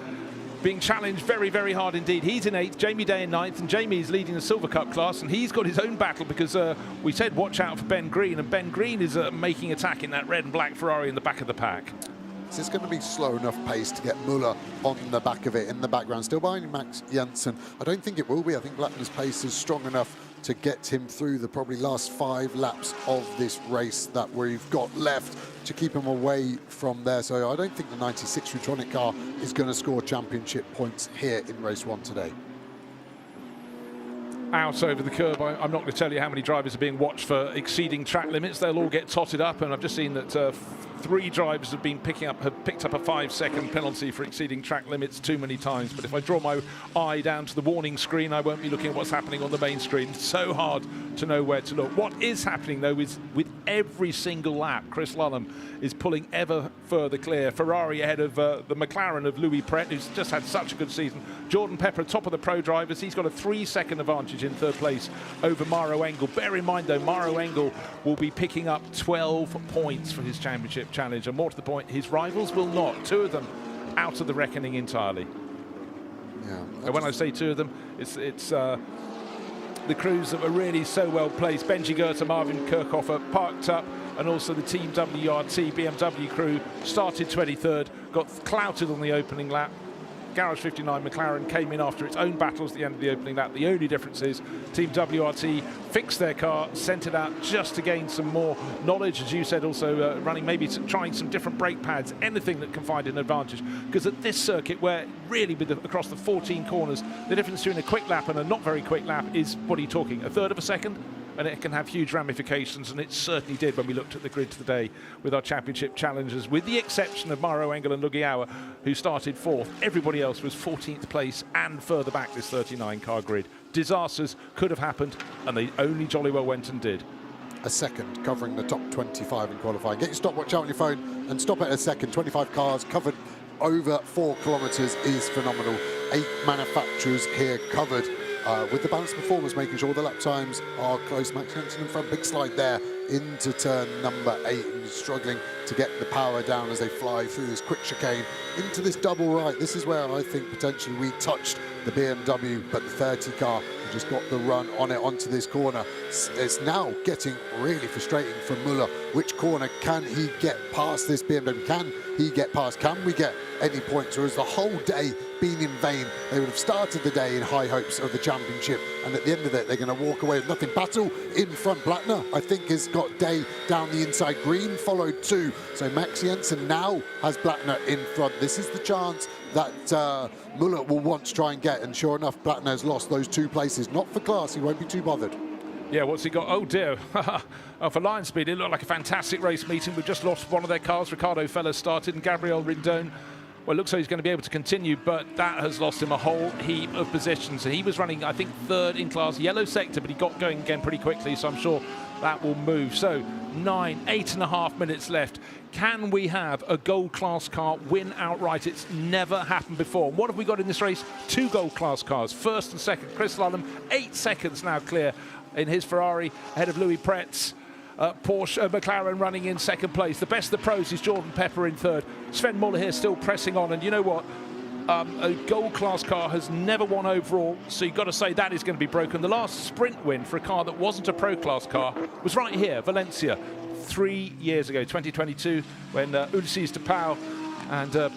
being challenged very, very hard indeed. He's in 8th, Jamie Day in 9th, and Jamie's leading the Silver Cup class, and he's got his own battle because we said watch out for Ben Green, and Ben Green is making attack in that red and black Ferrari in the back of the pack. So it's going to be slow enough pace to get Muller on the back of it in the background. Still behind Max Janssen. I don't think it will be. I think Blattner's pace is strong enough to get him through the probably last 5 laps of this race that we've got left to keep him away from there. So I don't think the 96 Rutronic car is going to score championship points here in race 1 today. Out over the curb. I'm not going to tell you how many drivers are being watched for exceeding track limits. They'll all get totted up, and I've just seen that 3 drivers have picked up a 5-second penalty for exceeding track limits too many times. But if I draw my eye down to the warning screen, I won't be looking at what's happening on the main screen. It's so hard to know where to look. What is happening, though, is with every single lap, Chris Lullen is pulling ever further clear. Ferrari ahead of the McLaren of Louis Pret, who's just had such a good season. Jordan Pepper, top of the pro drivers. He's got a 3-second advantage in 3rd place over Mauro Engel. Bear in mind, though, Mauro Engel will be picking up 12 points for his championship challenge, and more to the point, his rivals will not. 2 of them out of the reckoning entirely. Yeah. And when I say 2 of them, it's the crews that were really so well placed. Benji Goethe, Marvin Kirchhoffer parked up, and also the Team WRT BMW crew started 23rd, got clouted on the opening lap. Garage 59 McLaren came in after its own battles at the end of the opening lap. The only difference is Team WRT fixed their car, sent it out just to gain some more knowledge, as you said, also running, maybe trying some different brake pads, anything that can find an advantage. Because at this circuit, where really across the 14 corners, the difference between a quick lap and a not very quick lap is, what are you talking, 1/3 of a second? And it can have huge ramifications, and it certainly did when we looked at the grid today with our championship challengers, with the exception of Mauro Engel and Lugiauer, who started 4th. Everybody else was 14th place and further back this 39-car grid. disasters could have happened, and they only jolly well went and did. A second covering the top 25 in qualifying. Get your stopwatch out on your phone and stop at a second. 25 cars covered over 4 kilometres is phenomenal. 8 manufacturers here covered. With the balanced performance, making sure the lap times are close. Max Jensen in front, big slide there into turn number 8, and struggling to get the power down as they fly through this quick chicane into this double right. This is where I think potentially we touched the BMW, but the 30 car just got the run on it onto this corner. It's now getting really frustrating for Muller. Which corner can he get past this BMW? Can he get past? Can we get any points, or has the whole day been in vain? They would have started the day in high hopes of the championship, and at the end of it, they're going to walk away with nothing. Battle in front. Blattner, I think, has got Day down the inside. Green followed too. So Max Jensen now has Blattner in front. This is the chance that Muller will want to try and get, and sure enough, Blattner has lost those 2 places. Not for class, he won't be too bothered. Yeah, what's he got? Oh dear. For Lion Speed, it looked like a fantastic race meeting. We've just lost one of their cars. Ricardo Feller started, and Gabriel Rindone, well, it looks like he's going to be able to continue, but that has lost him a whole heap of positions. So he was running, I think, 3rd in class, yellow sector, but he got going again pretty quickly, so I'm sure that will move. So 8.5 minutes left. Can we have a gold class car win outright? It's never happened before. What have we got in this race? 2 gold class cars, 1st and 2nd. Chris Lullum, 8 seconds now clear in his Ferrari, ahead of Louis Pretz. Porsche, McLaren running in 2nd place. The best of the pros is Jordan Pepper in 3rd. Sven Muller here still pressing on, and you know what? A gold class car has never won overall, so you've got to say that is going to be broken. The last sprint win for a car that wasn't a pro class car was right here, Valencia, 3 years ago, 2022, when Ulysses de Pauw and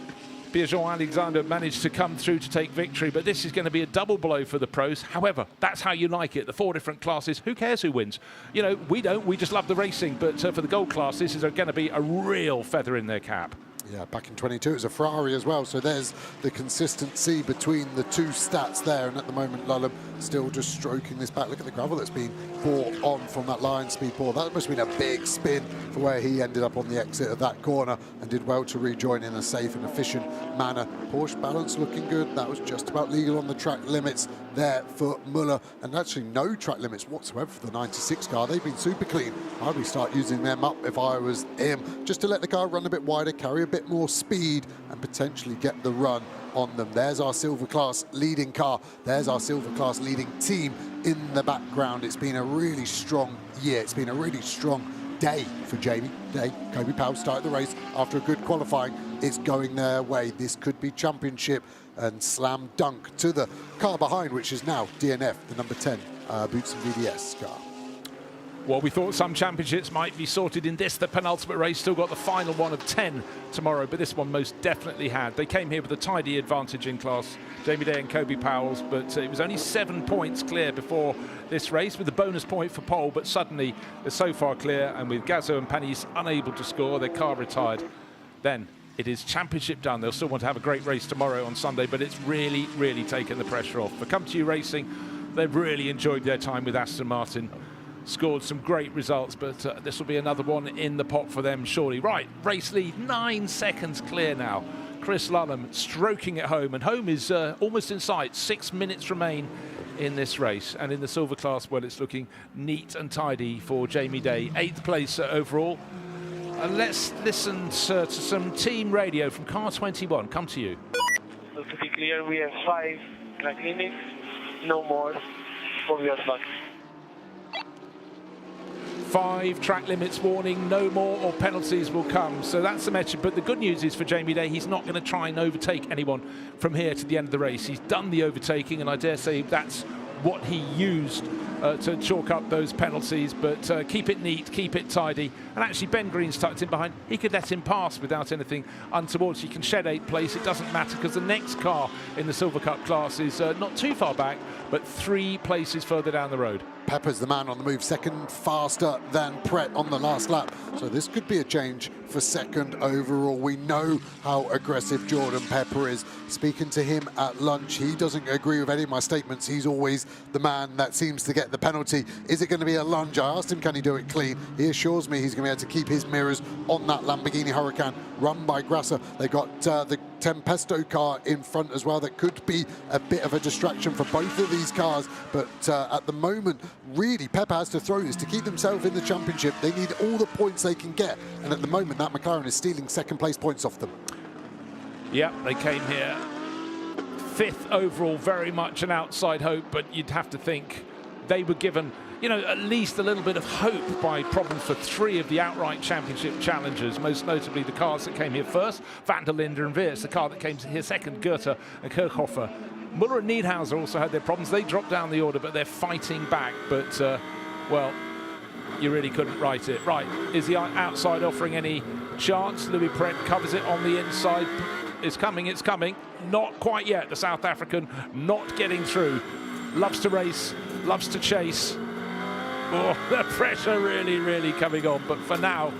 Pierre-Jean Alexander managed to come through to take victory, but this is going to be a double blow for the pros. However, that's how you like it. The 4 different classes, who cares who wins? You know, we don't, we just love the racing, but for the gold class, this is going to be a real feather in their cap. Yeah, back in 22 it was a Ferrari as well, so there's the consistency between the 2 stats there, and at the moment Lullum still just stroking this back. Look at the gravel that's been brought on from that Lion Speed ball. That must have been a big spin for where he ended up on the exit of that corner, and did well to rejoin in a safe and efficient manner. Porsche balance looking good. That was just about legal on the track limits there for Muller, and actually no track limits whatsoever for the 96 car. They've been super clean. I'd be start using them up if I was him, just to let the car run a bit wider, carry a bit more speed, and potentially get the run on them. There's our silver class leading car. There's our silver class leading team in the background. It's been a really strong year. It's been a really strong day for Jamie Day. Kobe Powell started the race after a good qualifying. It's going their way. This could be championship and slam dunk to the car behind, which is now DNF, the number 10 Boots and VDS car. Well, we thought some championships might be sorted in this, the penultimate race. Still got the final one of 10 tomorrow, but this one most definitely had. They came here with a tidy advantage in class, Jamie Day and Kobe Powell's, but it was only 7 points clear before this race, with a bonus point for pole, but suddenly they're so far clear, and with Gazzo and Panis unable to score, their car retired. Then it is championship done. They'll still want to have a great race tomorrow on Sunday, but it's really, really taken the pressure off. For Come To You Racing, they've really enjoyed their time with Aston Martin. Scored some great results, but this will be another one in the pot for them, surely. Right, race lead, 9 seconds clear now. Chris Lullum stroking it home, and home is almost in sight. 6 minutes remain in this race, and in the silver class, well, it's looking neat and tidy for Jamie Day. 8th place overall. And let's listen to some team radio from Car 21. Come to you. So to be clear, we have 5 track limits, no more, 4 wheels back. 5 track limits warning, no more, or penalties will come. So that's the message. But the good news is for Jamie Day, he's not going to try and overtake anyone from here to the end of the race. He's done the overtaking, and I dare say that's what he used to chalk up those penalties. But keep it neat, keep it tidy. And actually, Ben Green's tucked in behind. He could let him pass without anything untoward. He can shed 8th place. It doesn't matter, because the next car in the Silver Cup class is not too far back, but 3 places further down the road. Pepper's the man on the move, second faster than Pret on the last lap. So this could be a change for second overall. We know how aggressive Jordan Pepper is. Speaking to him at lunch, he doesn't agree with any of my statements. He's always the man that seems to get the penalty. Is it going to be a lunge? I asked him, can he do it clean? He assures me he's going to be able to keep his mirrors on that Lamborghini Huracan run by Grasser. They got the Tempesto car in front as well. That could be a bit of a distraction for both of these cars, but at the moment, really, Pepper has to throw this to keep themselves in the championship. They need all the points they can get, and at the moment, that McLaren is stealing second place points off them. Yeah, they came here 5th overall, very much an outside hope, but you'd have to think they were given, you know, at least a little bit of hope by problems for 3 of the outright championship challengers, most notably the cars that came here first, Van der Linde and Weers, the car that came here second, Goethe and Kirchhofer. Muller and Niedhauser also had their problems. They dropped down the order, but they're fighting back. But, well, you really couldn't write it. Right, is the outside offering any chance? Louis Pret covers it on the inside. It's coming, it's coming. Not quite yet. The South African not getting through. Loves to race, loves to chase. Oh, the pressure really, really coming on. But for now,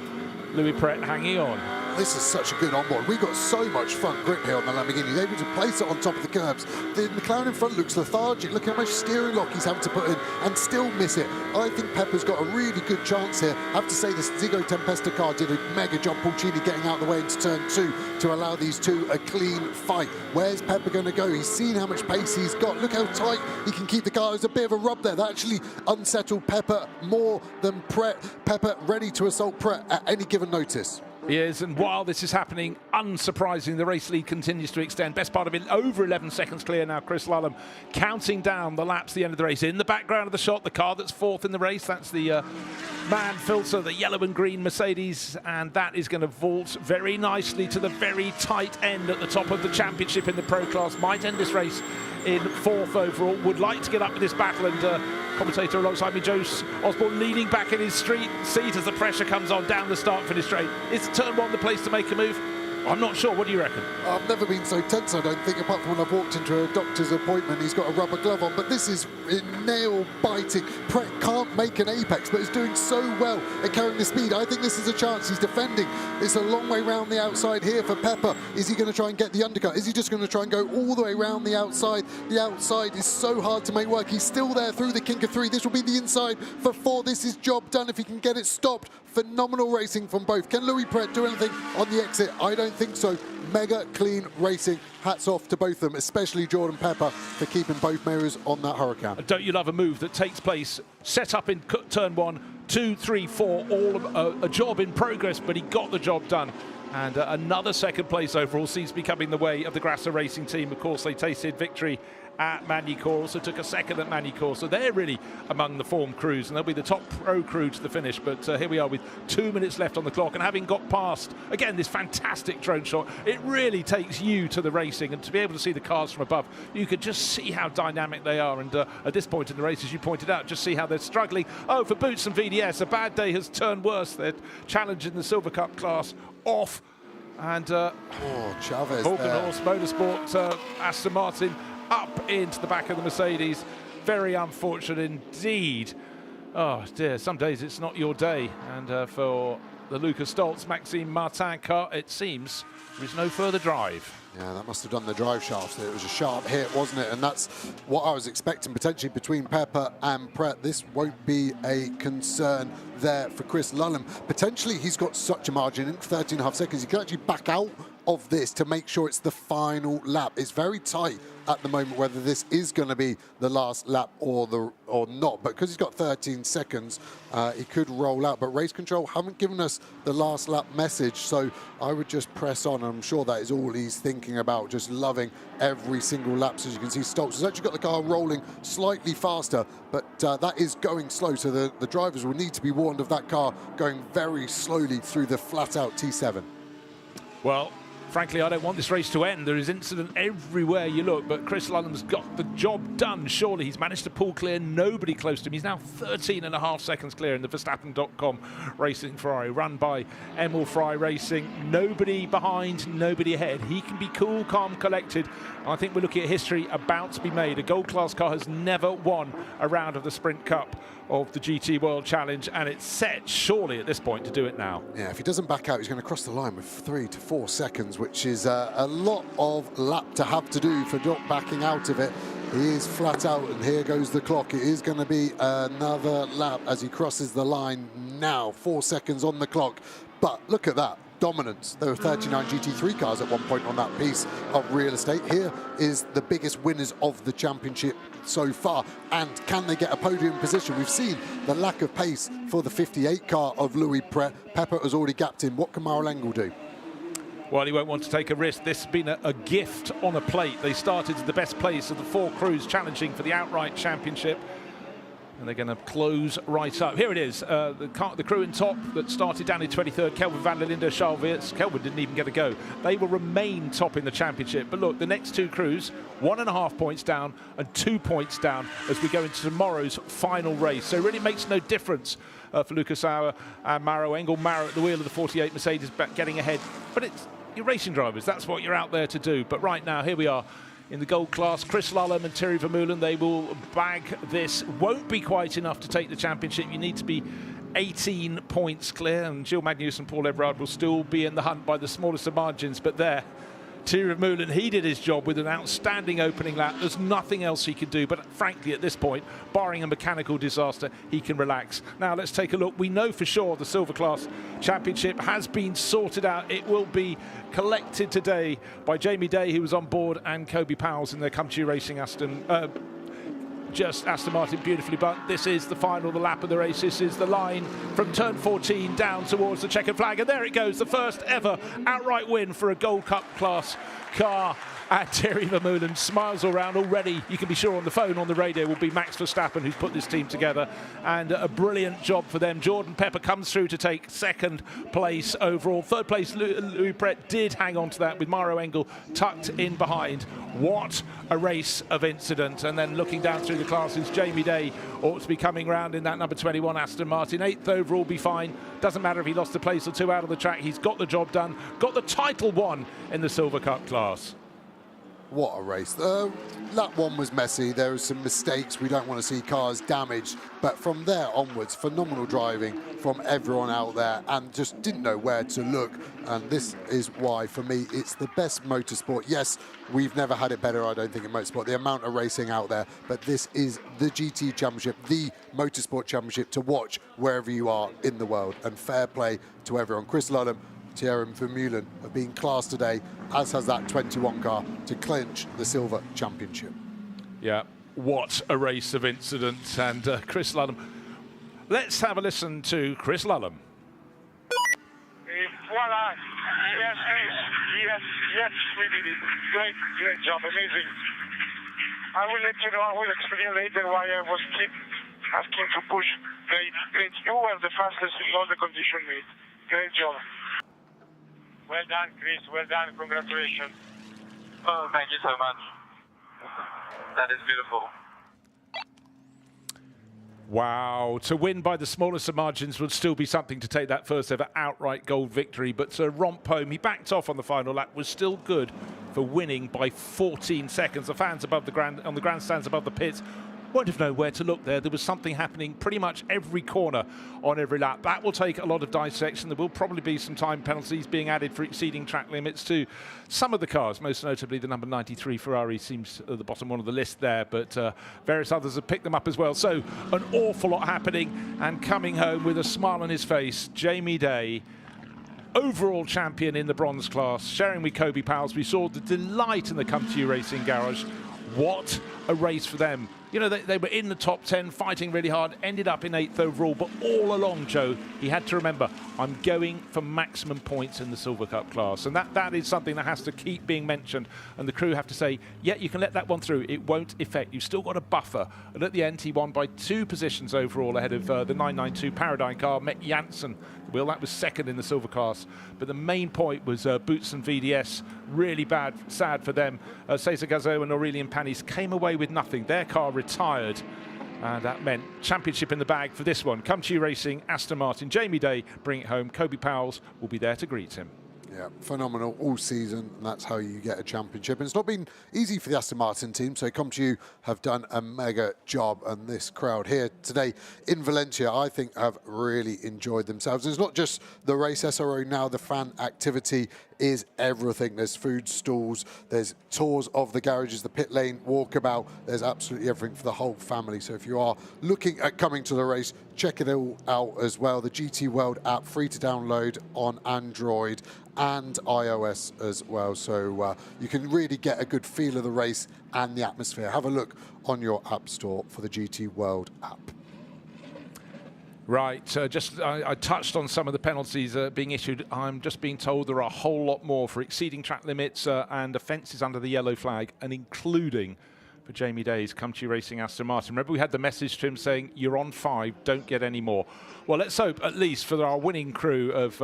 Louis Pret hanging on. This is such a good onboard. We've got so much front grip here on the Lamborghini. He's able to place it on top of the curbs. The McLaren in front looks lethargic. Look how much steering lock he's having to put in and still miss it. I think Pepper's got a really good chance here. I have to say, this Zigo Tempesta car did a mega job, Pulcini getting out of the way into turn 2 to allow these two a clean fight. Where's Pepper going to go? He's seen how much pace he's got. Look how tight he can keep the car. There's a bit of a rub there. That actually unsettled Pepper more than Pret. Pepper ready to assault Pret at any given notice. He is, and while this is happening, unsurprisingly, the race lead continues to extend. Best part of it, over 11 seconds clear now. Chris Lullum counting down the laps, the end of the race. In the background of the shot, the car that's 4th in the race, that's the Man Filter, the yellow and green Mercedes, and that is going to vault very nicely to the very tight end at the top of the championship in the Pro Class. Might end this race in 4th overall. Would like to get up with this battle, and commentator alongside me, Joe Osborne, leaning back in his seat as the pressure comes on down the start-finish straight. Is turn 1 the place to make a move? I'm not sure. What do you reckon? I've never been so tense, I don't think, apart from when I've walked into a doctor's appointment. He's got a rubber glove on, but this is nail-biting. Pret can't make an apex, but is doing so well at carrying the speed. I think this is a chance. He's defending. It's a long way round the outside here for Pepper. Is he going to try and get the undercut? Is he just going to try and go all the way around the outside? The outside is so hard to make work. He's still there through the kink of 3. This will be the inside for 4. This is job done if he can get it stopped. Phenomenal racing from both. Can Louis Pret do anything on the exit? I don't think so. Mega clean racing. Hats off to both of them, especially Jordan Pepper, for keeping both mirrors on that Huracan. Don't you love a move that takes place, set up in turn 1, 2, 3, 4, all a job in progress, but he got the job done. And another second place overall seems to be coming the way of the Grasser Racing team. Of course, they tasted victory at Magny-Cours, also took a second at Magny-Cours, so they're really among the form crews, and they'll be the top pro crew to the finish. But here we are with 2 minutes left on the clock, and having got past, again, this fantastic drone shot, it really takes you to the racing, and to be able to see the cars from above, you could just see how dynamic they are. And at this point in the race, as you pointed out, just see how they're struggling. Oh, for Boots and VDS, a bad day has turned worse. They're challenging the Silver Cup class off. And Chavez Falcon there. Horse Motorsport, Aston Martin, up into the back of the Mercedes. Very unfortunate indeed. Oh dear, some days it's not your day. And for the Lucas Stoltz, Maxime Martin car, it seems there is no further drive. Yeah, that must have done the drive shaft. It was a sharp hit, wasn't it? And that's what I was expecting, potentially between Pepper and Pret. This won't be a concern there for Chris Lullum. Potentially, he's got such a margin in 13.5 seconds. He can actually back out of this to make sure it's the final lap. It's very tight at the moment whether this is going to be the last lap or not, but because he's got 13 seconds, he could roll out. But Race Control haven't given us the last lap message, so I would just press on. I'm sure that is all he's thinking about, just loving every single lap. So as you can see, Stoltz has actually got the car rolling slightly faster, but that is going slow, so the drivers will need to be warned of that car going very slowly through the flat-out T7. Well, frankly, I don't want this race to end. There is incident everywhere you look, but Chris Lullum's got the job done. Surely he's managed to pull clear. Nobody close to him. He's now 13.5 seconds clear in the Verstappen.com Racing Ferrari, run by Emil Frey Racing. Nobody behind, nobody ahead. He can be cool, calm, collected. I think we're looking at history about to be made. A gold class car has never won a round of the Sprint Cup of the GT World Challenge, and it's set surely at this point to do it now. Yeah, if he doesn't back out, he's going to cross the line with 3 to 4 seconds, which is a lot of lap to have to do for not backing out of it. He is flat out, and here goes the clock. It is going to be another lap as he crosses the line now. 4 seconds on the clock. But look at that. dominance. There were 39 GT3 cars at one point on that piece of real estate. Here is the biggest winners of the championship so far, and can they get a podium position? We've seen the lack of pace for the 58 car of Louis Pepper has already gapped him. What can Mauro do? Well, he won't want to take a risk. This has been a gift on a plate. They started in the best place of the 4 crews challenging for the outright championship. And they're going to close right up. Here it is, the crew in top that started down in 23rd, Kelvin van der Linde, Charles Weerts. Kelvin didn't even get a go. They will remain top in the championship. But look, the next 2 crews, 1.5 points down and 2 points down as we go into tomorrow's final race. So it really makes no difference for Lukas Sauer and Mauro Engel. Mauro at the wheel of the 48 Mercedes getting ahead. But it's your racing drivers, that's what you're out there to do. But right now, here we are. In the gold class, Chris Lullum and Thierry Vermeulen, they will bag this. Won't be quite enough to take the championship. You need to be 18 points clear, and Gilles Magnus and Paul Evrard will still be in the hunt by the smallest of margins. But there, Thierry Vermeulen, he did his job with an outstanding opening lap. There's nothing else he could do, but frankly, at this point, barring a mechanical disaster, he can relax. Now, let's take a look. We know for sure the Silver Class Championship has been sorted out. It will be collected today by Jamie Day, who was on board, and Kobe Powell's in their Come2 Racing Aston Martin beautifully. But this is the final, the lap of the race. This is the line from turn 14 down towards the checkered flag, and there it goes, the first ever outright win for a Gold Cup class car. And Thierry Vermeulen smiles all around already. You can be sure on the phone, on the radio, will be Max Verstappen, who's put this team together. And a brilliant job for them. Jordan Pepper comes through to take second place overall. Third place, Louis Pret did hang on to that with Mauro Engel tucked in behind. What a race of incident. And then looking down through the classes, Jamie Day ought to be coming round in that number 21 Aston Martin. 8th overall, be fine. Doesn't matter if he lost a place or 2 out of the track. He's got the job done. Got the title won in the Silver Cup class. What a race. Lap 1 was messy. There were some mistakes. We don't want to see cars damaged. But from there onwards, phenomenal driving from everyone out there, and just didn't know where to look. And this is why, for me, it's the best motorsport. Yes, we've never had it better, I don't think, in motorsport. The amount of racing out there. But this is the GT Championship, the motorsport championship to watch wherever you are in the world. And fair play to everyone. Chris Lullum, Thierry Vermeulen have been classed today, as has that 21 car, to clinch the Silver Championship. Yeah, what a race of incidents. And Chris Lullum. Let's have a listen to Chris Lullum. Voila. Yes, we did it. Great job, amazing. I will let you know, I will explain later why I was keep asking to push. Great. You were the fastest in all the condition made. Great job. Well done, Chris. Well done. Congratulations. Oh, thank you so much. That is beautiful. Wow, to win by the smallest of margins would still be something to take that first ever outright gold victory, but to romp home, he backed off on the final lap, was still good for winning by 14 seconds. The fans above the on the grandstands above the pits won't have known where to look there. There was something happening pretty much every corner on every lap. That will take a lot of dissection. There will probably be some time penalties being added for exceeding track limits to some of the cars, most notably the number 93 Ferrari seems at the bottom one of the list there, but various others have picked them up as well. So an awful lot happening, and coming home with a smile on his face, Jamie Day, overall champion in the bronze class, sharing with Kobe Powell. We saw the delight in the Come2 Racing Garage. What a race for them. You know, they were in the top 10, fighting really hard, ended up in 8th overall, but all along, Joe, he had to remember, I'm going for maximum points in the Silver Cup class. And that is something that has to keep being mentioned. And the crew have to say, yeah, you can let that one through. It won't affect. You've still got a buffer. And at the end, he won by 2 positions overall ahead of the 992 Paradigm car, Met Janssen. Well, that was second in the Silver class. But the main point was Boots and VDS, really bad, sad for them. Cesar Gazo and Aurelien Panis came away with nothing. Their car retired, and that meant championship in the bag for this one. Come2 Racing, Aston Martin, Jamie Day bring it home. Kobe Powell will be there to greet him. Yeah, phenomenal all season, and that's how you get a championship. And it's not been easy for the Aston Martin team, so Come2 have done a mega job, and this crowd here today in Valencia, I think, have really enjoyed themselves. It's not just the race, SRO now, the fan activity is everything. There's food stalls, there's tours of the garages, the pit lane, walkabout. There's absolutely everything for the whole family. So if you are looking at coming to the race, check it all out as well. The GT World app, free to download on Android and iOS as well. So you can really get a good feel of the race and the atmosphere. Have a look on your app store for the GT World app. Right, I touched on some of the penalties being issued. I'm just being told there are a whole lot more for exceeding track limits and offences under the yellow flag, and including for Jamie Day's Come To You Racing Aston Martin. Remember, we had the message to him saying, you're on 5, don't get any more. Well, let's hope, at least for our winning crew of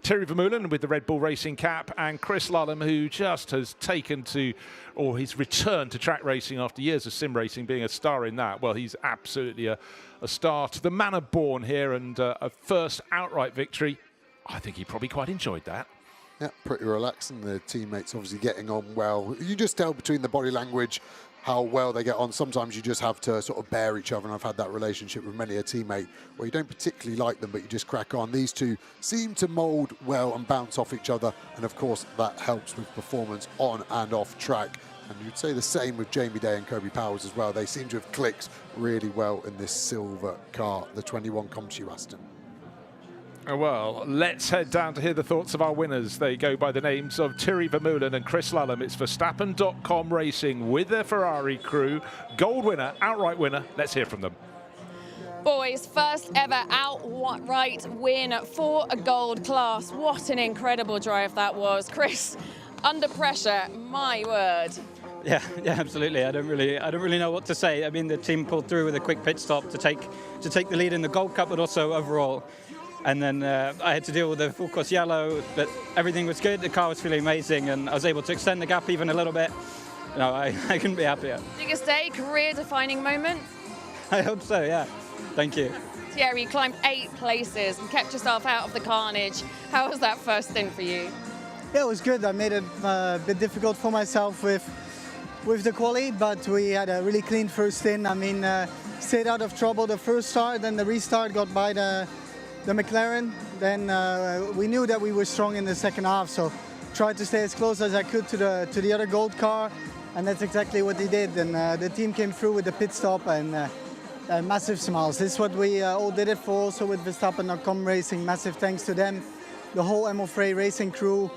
Thierry Vermeulen with the Red Bull Racing cap and Chris Lullum, who just has taken to, or his return to track racing after years of sim racing, being a star in that. Well, he's absolutely a star to the manner born here, and a first outright victory. I think he probably quite enjoyed that. Yeah, pretty relaxing. The teammates obviously getting on well. You just tell between the body language how well they get on. Sometimes you just have to sort of bear each other, and I've had that relationship with many a teammate where you don't particularly like them, but you just crack on. These two seem to mould well and bounce off each other, and of course that helps with performance on and off track. And you'd say the same with Jamie Day and Kobe Powers as well. They seem to have clicked really well in this silver car, the 21 Come To You Aston. Well, let's head down to hear the thoughts of our winners. They go by the names of Thierry Vermeulen and Chris Lullum. It's Verstappen.com Racing with their Ferrari crew. Gold winner, outright winner. Let's hear from them. Boys, first ever outright win for a gold class. What an incredible drive that was. Chris, under pressure, my word. Yeah, absolutely. I don't really know what to say. I mean, the team pulled through with a quick pit stop to take the lead in the Gold Cup, but also overall. And then I had to deal with the full course yellow, but everything was good. The car was feeling amazing, and I was able to extend the gap even a little bit. No, I couldn't be happier. Biggest day, career-defining moment? I hope so, yeah. Thank you. Thierry, you climbed 8 places and kept yourself out of the carnage. How was that first stint for you? Yeah, it was good. I made it a bit difficult for myself with the quali, but we had a really clean first stint. I mean, stayed out of trouble the first start, then the restart got by the McLaren. Then we knew that we were strong in the second half, so tried to stay as close as I could to the other gold car, and that's exactly what they did. And the team came through with the pit stop and massive smiles. This is what we all did it for, also with Verstappen.com Racing. Massive thanks to them, the whole Frey Racing crew.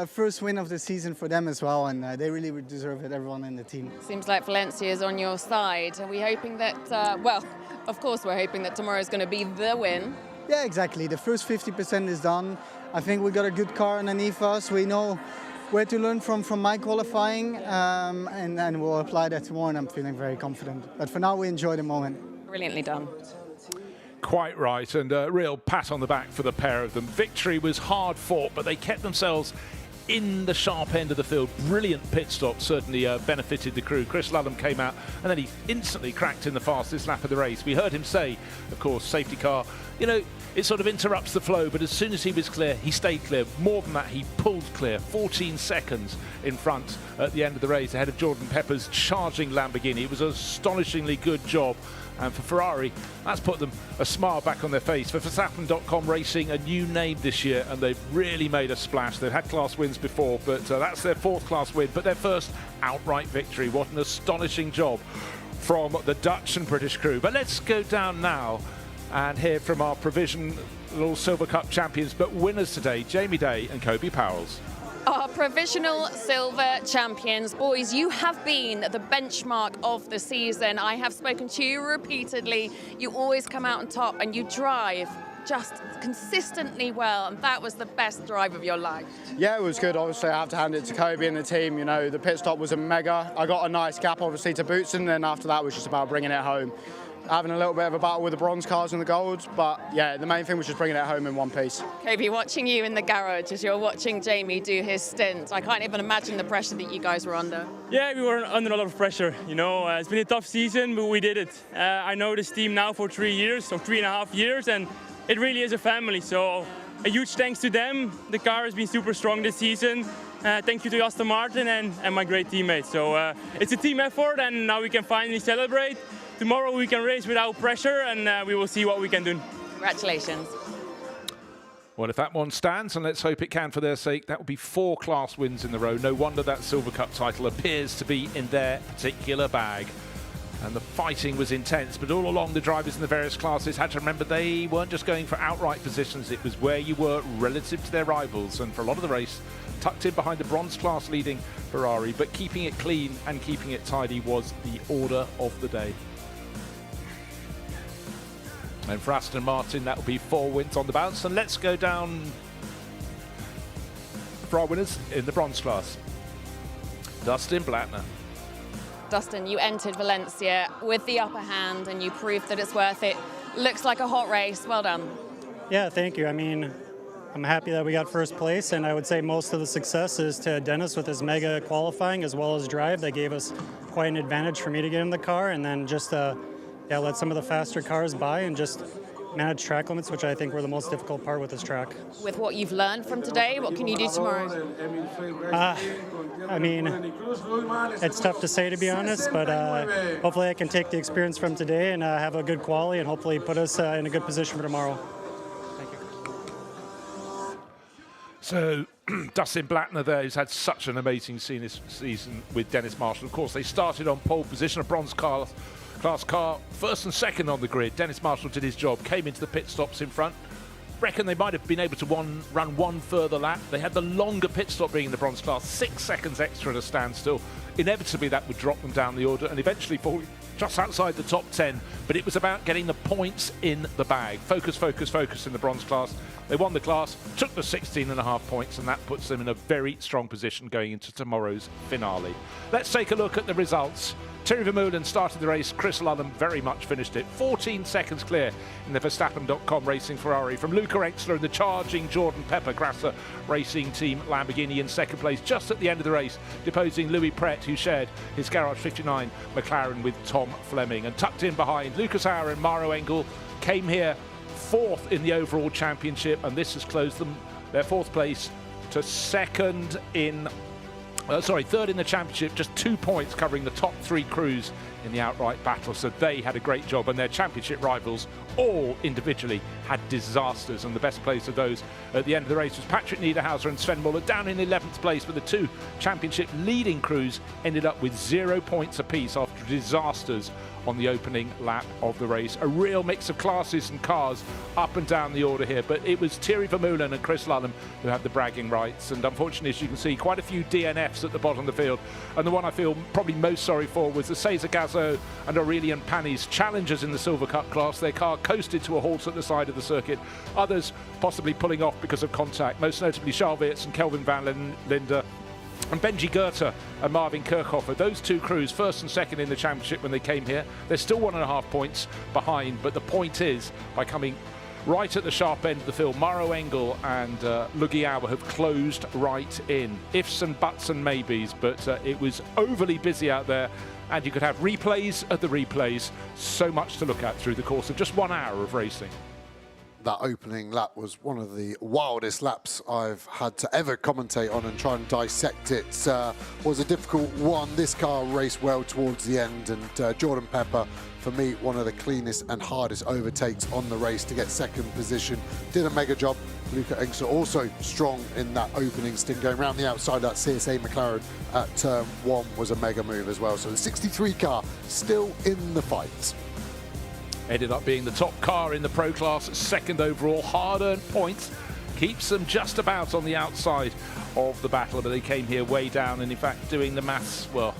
First win of the season for them as well, and they really deserve it, everyone in the team. Seems like Valencia is on your side. Are we hoping that, well, of course we're hoping that tomorrow is going to be the win. Yeah, exactly. The first 50% is done. I think we got a good car underneath us. We know where to learn from my qualifying, and we'll apply that tomorrow, and I'm feeling very confident. But for now, we enjoy the moment. Brilliantly done. Quite right, and a real pat on the back for the pair of them. Victory was hard fought, but they kept themselves in the sharp end of the field. Brilliant pit stop, certainly benefited the crew. Chris Lullum came out, and then he instantly cracked in the fastest lap of the race. We heard him say, of course, safety car, you know, it sort of interrupts the flow, but as soon as he was clear, he stayed clear. More than that, he pulled clear. 14 seconds in front at the end of the race, ahead of Jordan Pepper's charging Lamborghini. It was an astonishingly good job. And for Ferrari, that's put them a smile back on their face. For Verstappen.com Racing, a new name this year, and they've really made a splash. They've had class wins before, but that's their 4th class win, but their first outright victory. What an astonishing job from the Dutch and British crew. But let's go down now and hear from our provisional Silver Cup champions, but winners today, Jamie Day and Kobe Powers. Our provisional silver champions. Boys, you have been the benchmark of the season. I have spoken to you repeatedly. You always come out on top, and you drive just consistently well, and that was the best drive of your life. Yeah, it was good. Obviously, I have to hand it to Kobe and the team. You know, the pit stop was a mega. I got a nice gap, obviously, to Boutsen, and then after that was just about bringing it home. Having a little bit of a battle with the bronze cars and the golds, but yeah, the main thing was just bringing it home in one piece. Kobe, watching you in the garage as you're watching Jamie do his stint, I can't even imagine the pressure that you guys were under. Yeah, we were under a lot of pressure. You know, it's been a tough season, but we did it. I know this team now for 3 years, or 3.5 years, and it really is a family. So a huge thanks to them. The car has been super strong this season. Thank you to Aston Martin and my great teammates. So it's a team effort, and now we can finally celebrate. Tomorrow we can race without pressure, and we will see what we can do. Congratulations. Well, if that one stands, and let's hope it can for their sake, that would be 4 class wins in a row. No wonder that Silver Cup title appears to be in their particular bag. And the fighting was intense, but all along the drivers in the various classes had to remember they weren't just going for outright positions, it was where you were relative to their rivals. And for a lot of the race, tucked in behind the bronze class leading Ferrari, but keeping it clean and keeping it tidy was the order of the day. And for Aston Martin, that will be 4 wins on the bounce. And let's go down for our winners in the bronze class. Dustin Blattner. Dustin, you entered Valencia with the upper hand and you proved that it's worth it. Looks like a hot race. Well done. Yeah, thank you. I mean, I'm happy that we got first place, and I would say most of the success is to Dennis with his mega qualifying as well as drive. That gave us quite an advantage for me to get in the car, and then just let some of the faster cars by and just manage track limits, which I think were the most difficult part with this track. With what you've learned from today, what can you do tomorrow? I mean, it's tough to say, to be honest, but hopefully I can take the experience from today and have a good quali and hopefully put us in a good position for tomorrow. Thank you. So Dustin Blattner there, who's had such an amazing season with Dennis Marshall. Of course, they started on pole position, a bronze class car, first and second on the grid. Dennis Marshall did his job, came into the pit stops in front. Reckon they might have been able to run one further lap. They had the longer pit stop being in the bronze class, 6 seconds extra at a standstill. Inevitably, that would drop them down the order and eventually fall just outside the top 10. But it was about getting the points in the bag. Focus, focus, focus in the bronze class. They won the class, took the 16.5 points, and that puts them in a very strong position going into tomorrow's finale. Let's take a look at the results. Thierry Vermeulen started the race. Chris Lullum very much finished it. 14 seconds clear in the Verstappen.com Racing Ferrari from Luca Exler and the charging Jordan Pepper Grasser Racing Team Lamborghini in second place just at the end of the race, deposing Louis Pret, who shared his Garage 59 McLaren with Tom Fleming. And tucked in behind, Lucas Auer and Maro Engel came here 4th in the overall championship, and this has closed them their 4th place to third in the championship, just 2 points covering the top 3 crews in the outright battle. So they had a great job, and their championship rivals all individually had disasters, and the best place of those at the end of the race was Patrick Niederhauser and Sven Muller down in 11th place, but the 2 championship leading crews ended up with 0 points apiece after disasters on the opening lap of the race. A real mix of classes and cars up and down the order here, but it was Thierry Vermeulen and Chris Lullum who had the bragging rights, and unfortunately, as you can see, quite a few DNFs at the bottom of the field, and the one I feel probably most sorry for was the Cesar Gazzo and Aurelien Panis, challengers in the Silver Cup class. Their car coasted to a halt at the side of the circuit, others possibly pulling off because of contact, most notably Charles Weerts and Kelvin van Linde, and Benji Goethe and Marvin Kirchhofer. Those 2 crews, first and second in the championship when they came here. They're still 1.5 points behind, but the point is, by coming right at the sharp end of the field, Maro Engel and Lugi Auer have closed right in. Ifs and buts and maybes, but it was overly busy out there, and you could have replays of the replays. So much to look at through the course of just 1 hour of racing. That opening lap was one of the wildest laps I've had to ever commentate on and try and dissect it. Was a difficult one. This car raced well towards the end, and Jordan Pepper, for me, one of the cleanest and hardest overtakes on the race to get second position. Did a mega job. Luca Exler also strong in that opening stint, going around the outside. That CSA McLaren at turn 1 was a mega move as well. So the 63 car still in the fight. Ended up being the top car in the Pro class, 2nd overall. Hard-earned points keeps them just about on the outside of the battle, but they came here way down, and in fact, doing the maths, well,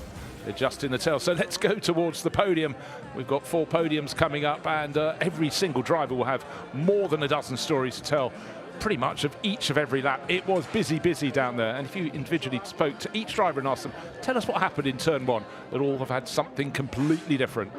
they're just in the tail. So let's go towards the podium. We've got 4 podiums coming up, and every single driver will have more than a dozen stories to tell, pretty much of each of every lap. It was busy down there, and if you individually spoke to each driver and asked them, tell us what happened in turn 1, they'll all have had something completely different.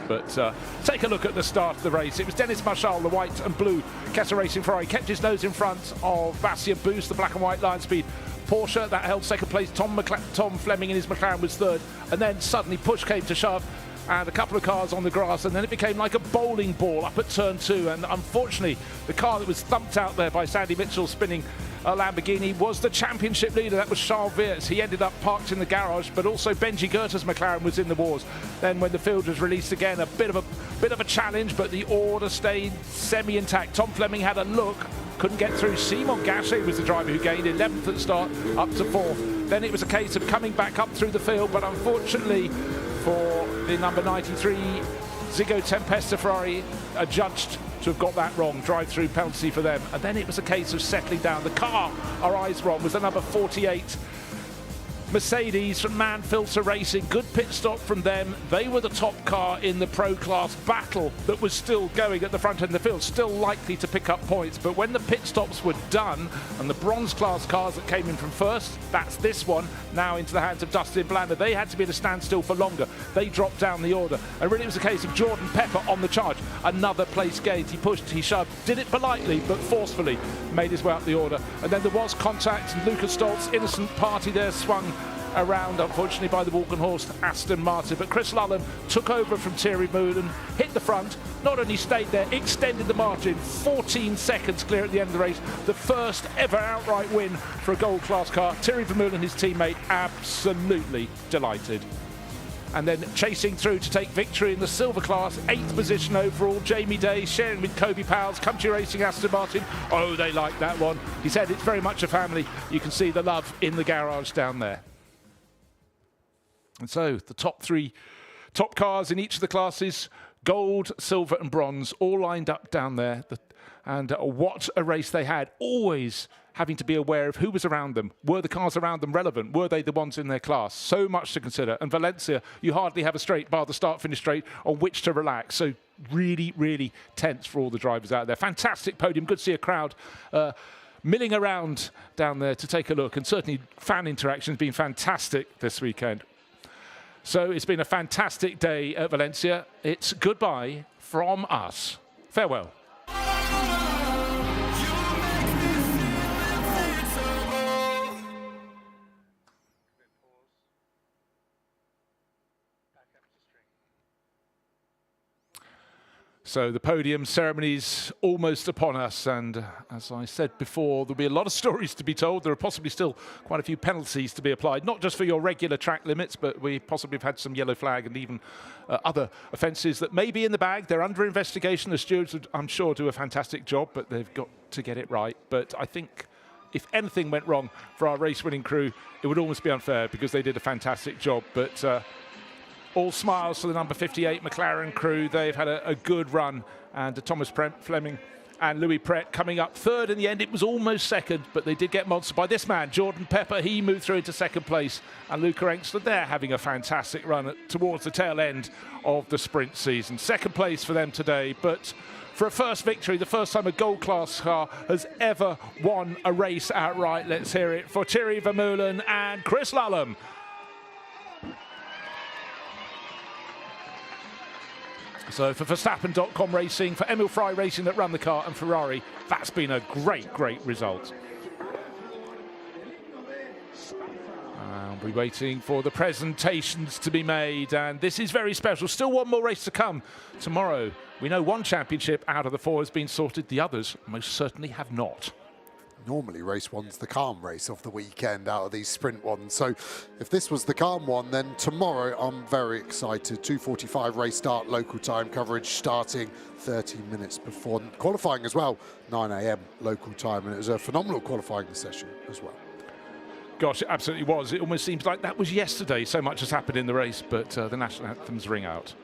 But take a look at the start of the race. It was Dennis Marshall, the white and blue Kessa Racing Ferrari, kept his nose in front of Bastien Boost, the black and white Lion Speed Porsche. That held second place. Tom Fleming in his McLaren was third. And then suddenly push came to shove, and a couple of cars on the grass, and then it became like a bowling ball up at turn 2. And unfortunately, the car that was thumped out there by Sandy Mitchell spinning a Lamborghini was the championship leader. That was Charles Weerts. He ended up parked in the garage, but also Benji Goethe's McLaren was in the wars. Then when the field was released again, a bit of a challenge, but the order stayed semi-intact. Tom Fleming had a look couldn't get through. Simon Gachet was the driver who gained 11th at the start, up to 4th. Then it was a case of coming back up through the field, but unfortunately for the number 93 Zigo Tempesta Ferrari, adjudged to have got that wrong, drive-through penalty for them. And then it was a case of settling down. The car our eyes were on was the number 48 Mercedes from Man Filter Racing. Good pit stop from them. They were the top car in the Pro Class battle that was still going at the front end of the field, still likely to pick up points. But when the pit stops were done and the bronze class cars that came in from first, that's this one, now into the hands of Dustin Blander, they had to be at a standstill for longer. They dropped down the order. And really it was a case of Jordan Pepper on the charge. Another place gained. He pushed, he shoved, did it politely but forcefully, made his way up the order. And then there was contact, and Lucas Stoltz, innocent party there, swung around, unfortunately, by the Walkenhorst Aston Martin. But Chris Lullen took over from Thierry Moulin, hit the front, not only stayed there, extended the margin, 14 seconds clear at the end of the race. The first ever outright win for a gold class car. Thierry Vermeulen, his teammate, absolutely delighted. And then chasing through to take victory in the silver class, 8th position overall, Jamie Day, sharing with Kobe Powell's Country Racing Aston Martin. Oh, they like that one. He said it's very much a family. You can see the love in the garage down there. And so the top cars in each of the classes, gold, silver and bronze, all lined up down there. And what a race they had, always having to be aware of who was around them. Were the cars around them relevant? Were they the ones in their class? So much to consider. And Valencia, you hardly have a straight bar, the start-finish straight, on which to relax. So really, really tense for all the drivers out there. Fantastic podium. Good to see a crowd milling around down there to take a look. And certainly fan interaction has been fantastic this weekend. So it's been a fantastic day at Valencia. It's goodbye from us. Farewell. So the podium ceremony's almost upon us, and as I said before, there'll be a lot of stories to be told. There are possibly still quite a few penalties to be applied, not just for your regular track limits, but we possibly have had some yellow flag and even other offences that may be in the bag. They're under investigation. The stewards would, I'm sure, do a fantastic job, but they've got to get it right. But I think if anything went wrong for our race-winning crew, it would almost be unfair because they did a fantastic job. But all smiles for the number 58 McLaren crew. They've had a good run. And Thomas Fleming and Louis Pret coming up third in the end. It was almost second, but they did get monstered by this man, Jordan Pepper. He moved through into second place. And Luca Engstler there having a fantastic run towards the tail end of the sprint season. Second place for them today, but for a first victory, the first time a gold class car has ever won a race outright. Let's hear it for Thierry Vermeulen and Chris Lullen. So for Verstappen.com Racing, for Emil Frey Racing that run the car, and Ferrari, that's been a great, great result. I'll be waiting for the presentations to be made, and this is very special. Still one more race to come tomorrow. We know one championship out of the 4 has been sorted. The others most certainly have not. Normally race one's the calm race of the weekend out of these sprint ones. So if this was the calm one, then tomorrow I'm very excited. 2:45 race start, local time coverage starting 30 minutes before qualifying as well, 9 AM local time. And it was a phenomenal qualifying session as well. Gosh, it absolutely was. It almost seems like that was yesterday. So much has happened in the race, but the national anthems ring out.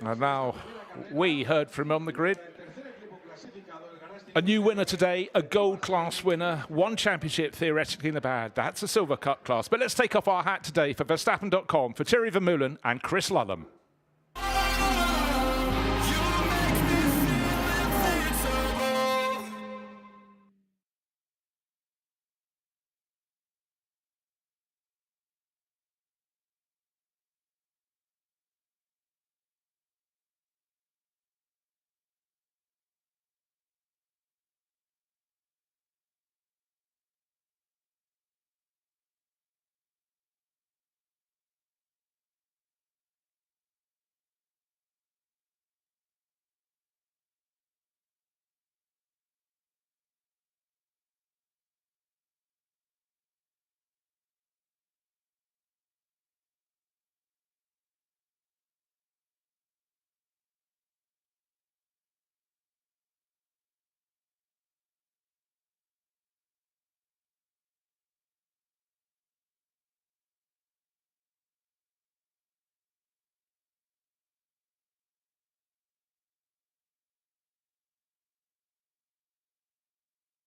And now we heard from on the grid. A new winner today, a gold class winner, one championship theoretically in the bag. That's a silver cup class. But let's take off our hat today for Verstappen.com, for Thierry Vermeulen and Chris Lullen.